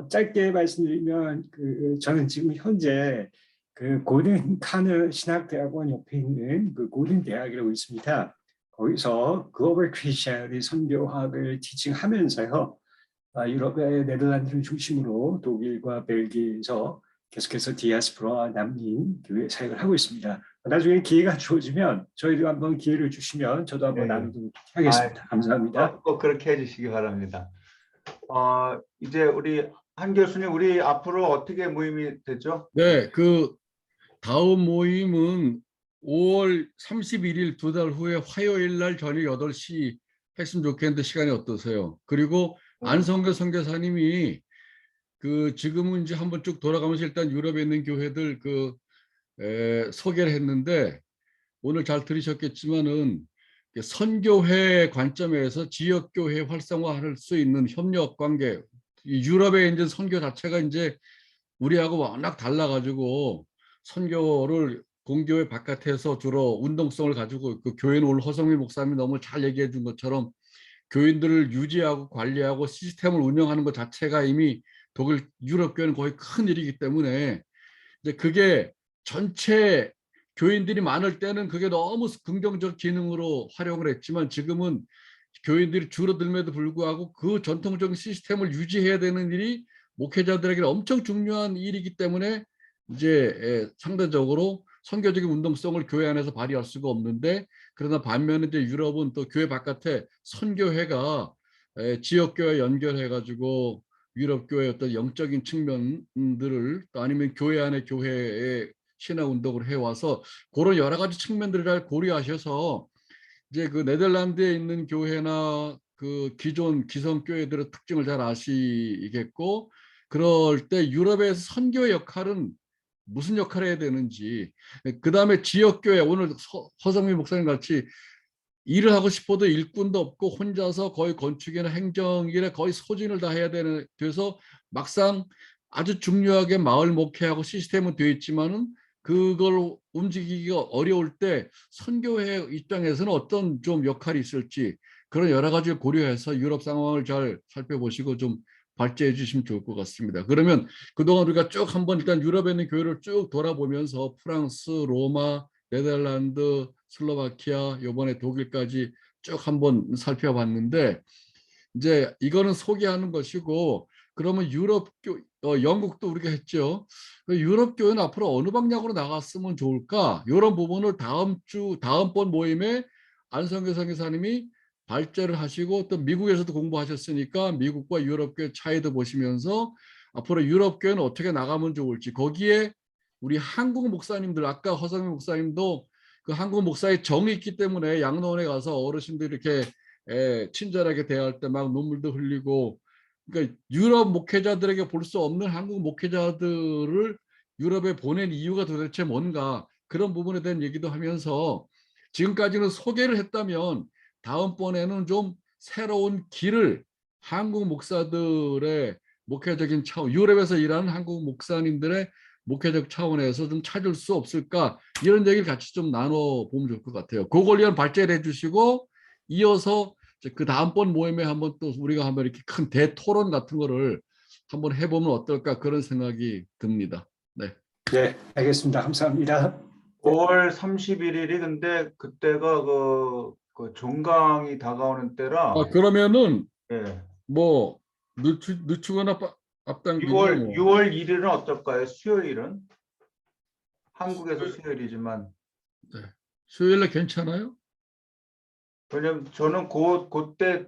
짧게 말씀드리면 저는 지금 현재 그 고든 카너 신학대학원 옆에 있는 그 고든 대학이라고 있습니다. 거기서 글로벌 크리스천의 선교학을 티칭하면서요. 유럽의 네덜란드를 중심으로 독일과 벨기에에서 계속해서 디아스포라 난민 교회 사역을 하고 있습니다. 나중에 기회가 주어지면 저희도 한번 기회를 주시면 저도 한번 나누도록 하겠습니다. 감사합니다. 꼭 그렇게 해주시기 바랍니다. 이제 우리 한 교수님, 우리 앞으로 어떻게 모임이 되죠? 네, 그 다음 모임은 5월 31일 2달 후에 화요일 날 저녁 8시 했으면 좋겠는데 시간이 어떠세요? 그리고 안성교 선교사님이 그 지금은 이제 한번 쭉 돌아가면서 일단 유럽에 있는 교회들 소개를 했는데 오늘 잘 들으셨겠지만은 선교회 관점에서 지역교회 활성화할 수 있는 협력 관계, 유럽의 이제 선교 자체가 이제 우리하고 워낙 달라가지고 선교를 공교회 바깥에서 주로 운동성을 가지고 그 교회는 오늘 허성미 목사님이 너무 잘 얘기해 준 것처럼 교인들을 유지하고 관리하고 시스템을 운영하는 것 자체가 이미 독일 유럽 교회는 거의 큰 일이기 때문에 이제 그게 전체 교인들이 많을 때는 그게 너무 긍정적 기능으로 활용을 했지만 지금은 교인들이 줄어들면에도 불구하고 그 전통적인 시스템을 유지해야 되는 일이 목회자들에게 엄청 중요한 일이기 때문에 이제 상대적으로 선교적인 운동성을 교회 안에서 발휘할 수가 없는데 그러나 반면에 이제 유럽은 또 교회 바깥에 선교회가 지역교회 연결해가지고 유럽 교회의 어떤 영적인 측면들을 또 아니면 교회 안에 교회의 신학 운동을 해와서 그런 여러 가지 측면들을 잘 고려하셔서 이제 그 네덜란드에 있는 교회나 그 기존 기성 교회들의 특징을 잘 아시겠고 그럴 때 유럽에서 선교의 역할은 무슨 역할을 해야 되는지 그 다음에 지역교회 오늘 허성민 목사님 같이 일을 하고 싶어도 일꾼도 없고 혼자서 거의 건축이나 행정일에 거의 소진을 다 해야 되는 돼서 막상 아주 중요하게 마을 목회하고 시스템은 되어 있지만은 그걸 움직이기가 어려울 때 선교회 입장에서는 어떤 좀 역할이 있을지 그런 여러 가지를 고려해서 유럽 상황을 잘 살펴보시고 좀 발제해 주시면 좋을 것 같습니다. 그러면 그동안 우리가 쭉 한번 일단 유럽에 있는 교회를 쭉 돌아보면서 프랑스, 로마, 네덜란드, 슬로바키아, 이번에 독일까지 쭉 한번 살펴봤는데 이제 이거는 소개하는 것이고 그러면 영국도 우리가 했죠. 유럽 교회는 앞으로 어느 방향으로 나갔으면 좋을까? 이런 부분을 다음번 모임에 안성교 선교사님이 발제를 하시고 또 미국에서도 공부하셨으니까 미국과 유럽 교회 차이도 보시면서 앞으로 유럽 교회는 어떻게 나가면 좋을지 거기에 우리 한국 목사님들 아까 허성민 목사님도 그 한국 목사의 정이 있기 때문에 양로원에 가서 어르신들 이렇게 친절하게 대할 때 막 눈물도 흘리고 그러니까 유럽 목회자들에게 볼 수 없는 한국 목회자들을 유럽에 보낸 이유가 도대체 뭔가 그런 부분에 대한 얘기도 하면서 지금까지는 소개를 했다면 다음번에는 좀 새로운 길을 한국 목사들의 목회적인 차원, 유럽에서 일하는 한국 목사님들의 목회적 차원에서 좀 찾을 수 없을까 이런 얘기를 같이 좀 나눠보면 좋을 것 같아요. 그걸 위한 발제를 해주시고 이어서 그 다음번 모임에 한번 또 우리가 한번 이렇게 큰 대토론 같은 거를 한번 해보면 어떨까 그런 생각이 듭니다. 네. 네, 알겠습니다. 감사합니다. 5월 31일이 근데 그때가 그 종강이 다가오는 때라 그러면은 예. 뭐 늦추거나 앞당기냐 6월 1일은 어떨까요? 수요일은? 한국에서 수요일이지만 네. 수요일에 괜찮아요? 왜냐면 저는 그때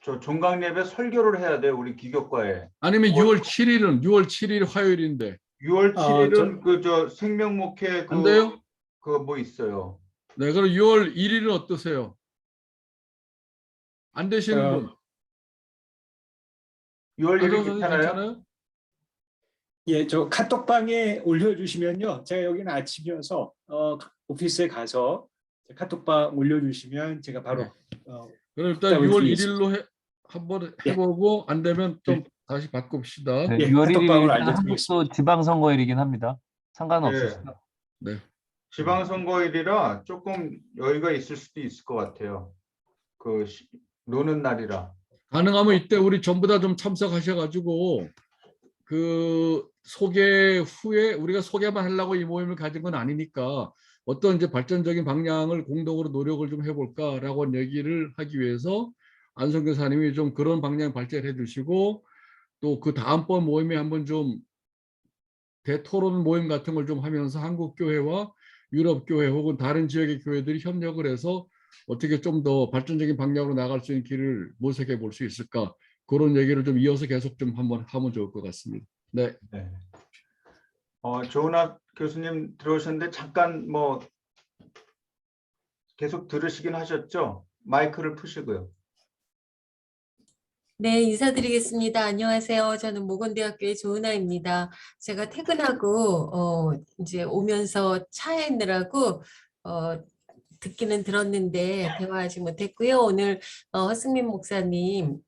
저 종강 예배 설교를 해야 돼요. 우리 기교과에. 아니면 6월 7일 화요일인데 6월 아, 7일은 그 저 생명목회 안 돼요? 그 뭐 있어요. 네, 그럼 6월 1일은 어떠세요? 안 되시는 분? 6월 1일 안정선 괜찮아요? 괜찮아요? 예, 저 카톡방에 올려주시면요. 제가 여기는 아침이어서 오피스에 가서 카톡방 올려주시면 제가 바로 네. 그럼 일단 답을 6월 드리겠습니다. 1일로 한번 예. 해보고 안 되면 좀 네. 다시 바꿉시다. 네, 예, 6월 카톡방으로 1일이니까 알려드리겠습니다. 한국도 지방선거일이긴 합니다. 상관은 네. 없으시죠? 네. 지방선거일이라 조금 여유가 있을 수도 있을 것 같아요. 노는 날이라. 가능하면 이때 우리 전부 다 좀 참석하셔가지고 그 소개 후에 우리가 소개만 하려고 이 모임을 가진 건 아니니까 어떤 이제 발전적인 방향을 공동으로 노력을 좀 해볼까라고 얘기를 하기 위해서 안성 교사님이 좀 그런 방향 발제를 해주시고 또 그 다음번 모임에 한번 좀 대토론 모임 같은 걸 좀 하면서 한국 교회와 유럽 교회 혹은 다른 지역의 교회들이 협력을 해서 어떻게 좀 더 발전적인 방향으로 나갈 수 있는 길을 모색해 볼 수 있을까 그런 얘기를 좀 이어서 계속 좀 한번 하면 좋을 것 같습니다. 네. 네. 조은학 교수님 들어오셨는데 잠깐 뭐 계속 들으시긴 하셨죠? 마이크를 푸시고요. 네, 인사드리겠습니다. 안녕하세요. 저는 모건대학교의 조은아입니다. 제가 퇴근하고 이제 오면서 차에 있느라고 듣기는 들었는데 대화하지 못했고요. 오늘 허승민 목사님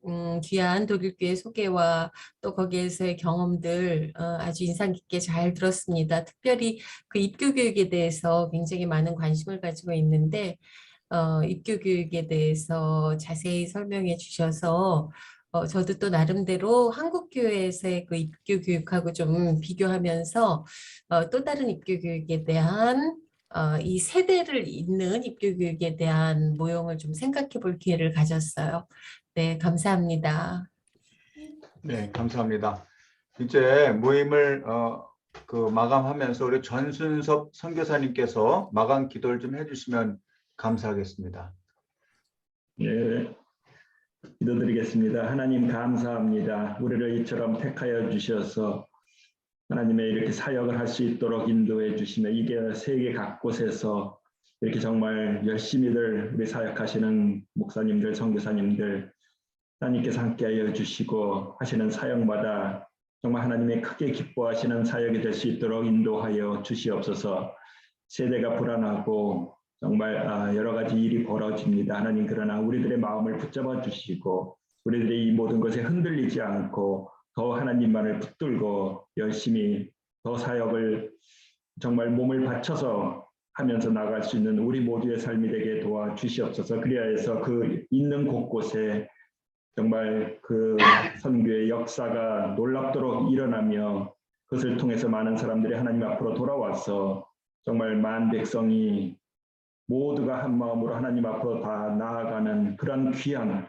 귀한 독일교회 소개와 또 거기에서의 경험들 아주 인상 깊게 잘 들었습니다. 특별히 그 입교 교육에 대해서 굉장히 많은 관심을 가지고 있는데 입교 교육에 대해서 자세히 설명해 주셔서 저도 또 나름대로 한국 교회에서의 그 입교 교육하고 좀 비교하면서 또 다른 입교 교육에 대한 이 세대를 잇는 입교 교육에 대한 모형을 좀 생각해 볼 기회를 가졌어요. 네, 감사합니다. 네, 감사합니다. 이제 모임을 마감하면서 우리 전순섭 선교사님께서 마감 기도를 좀 해주시면 감사하겠습니다. 예, 기도드리겠습니다. 하나님 감사합니다. 우리를 이처럼 택하여 주셔서 하나님의 이렇게 사역을 할 수 있도록 인도해 주시며 이게 세계 각곳에서 이렇게 정말 열심히들 우리 사역하시는 목사님들, 선교사님들 하나님께서 함께하여 주시고 하시는 사역마다 정말 하나님의 크게 기뻐하시는 사역이 될 수 있도록 인도하여 주시옵소서. 세대가 불안하고 정말 여러 가지 일이 벌어집니다. 하나님 그러나 우리들의 마음을 붙잡아 주시고 우리들이 이 모든 것에 흔들리지 않고 더 하나님만을 붙들고 열심히 더 사역을 정말 몸을 바쳐서 하면서 나갈 수 있는 우리 모두의 삶이 되게 도와주시옵소서. 그리하여서 그 있는 곳곳에 정말 그 선교의 역사가 놀랍도록 일어나며 그것을 통해서 많은 사람들이 하나님 앞으로 돌아와서 정말 만 백성이 모두가 한 마음으로 하나님 앞으로 다 나아가는 그런 귀한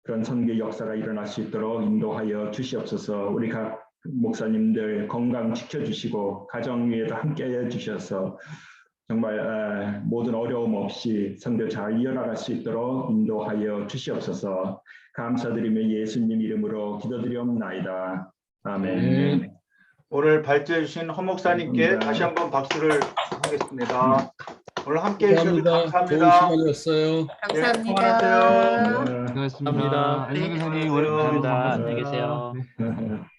그런 선교 역사가 일어날 수 있도록 인도하여 주시옵소서. 우리 각 목사님들 건강 지켜주시고 가정 위에도 함께해 주셔서 정말 모든 어려움 없이 선교 잘 이어나갈 수 있도록 인도하여 주시옵소서. 감사드리며 예수님 이름으로 기도드리옵나이다. 아멘. 오늘 발제해 주신 허 목사님께 감사합니다. 다시 한번 박수를 하겠습니다. 오늘 함께 해주셔서 감사합니다. 좋은 감사합니다. 시간이었어요. 감사합니다. 수고하셨습니다. 감사합니다. 안녕히 계세요. 네, 오랜만에 감사합니다. 만나서 안녕히 계세요. 반갑습니다. 네.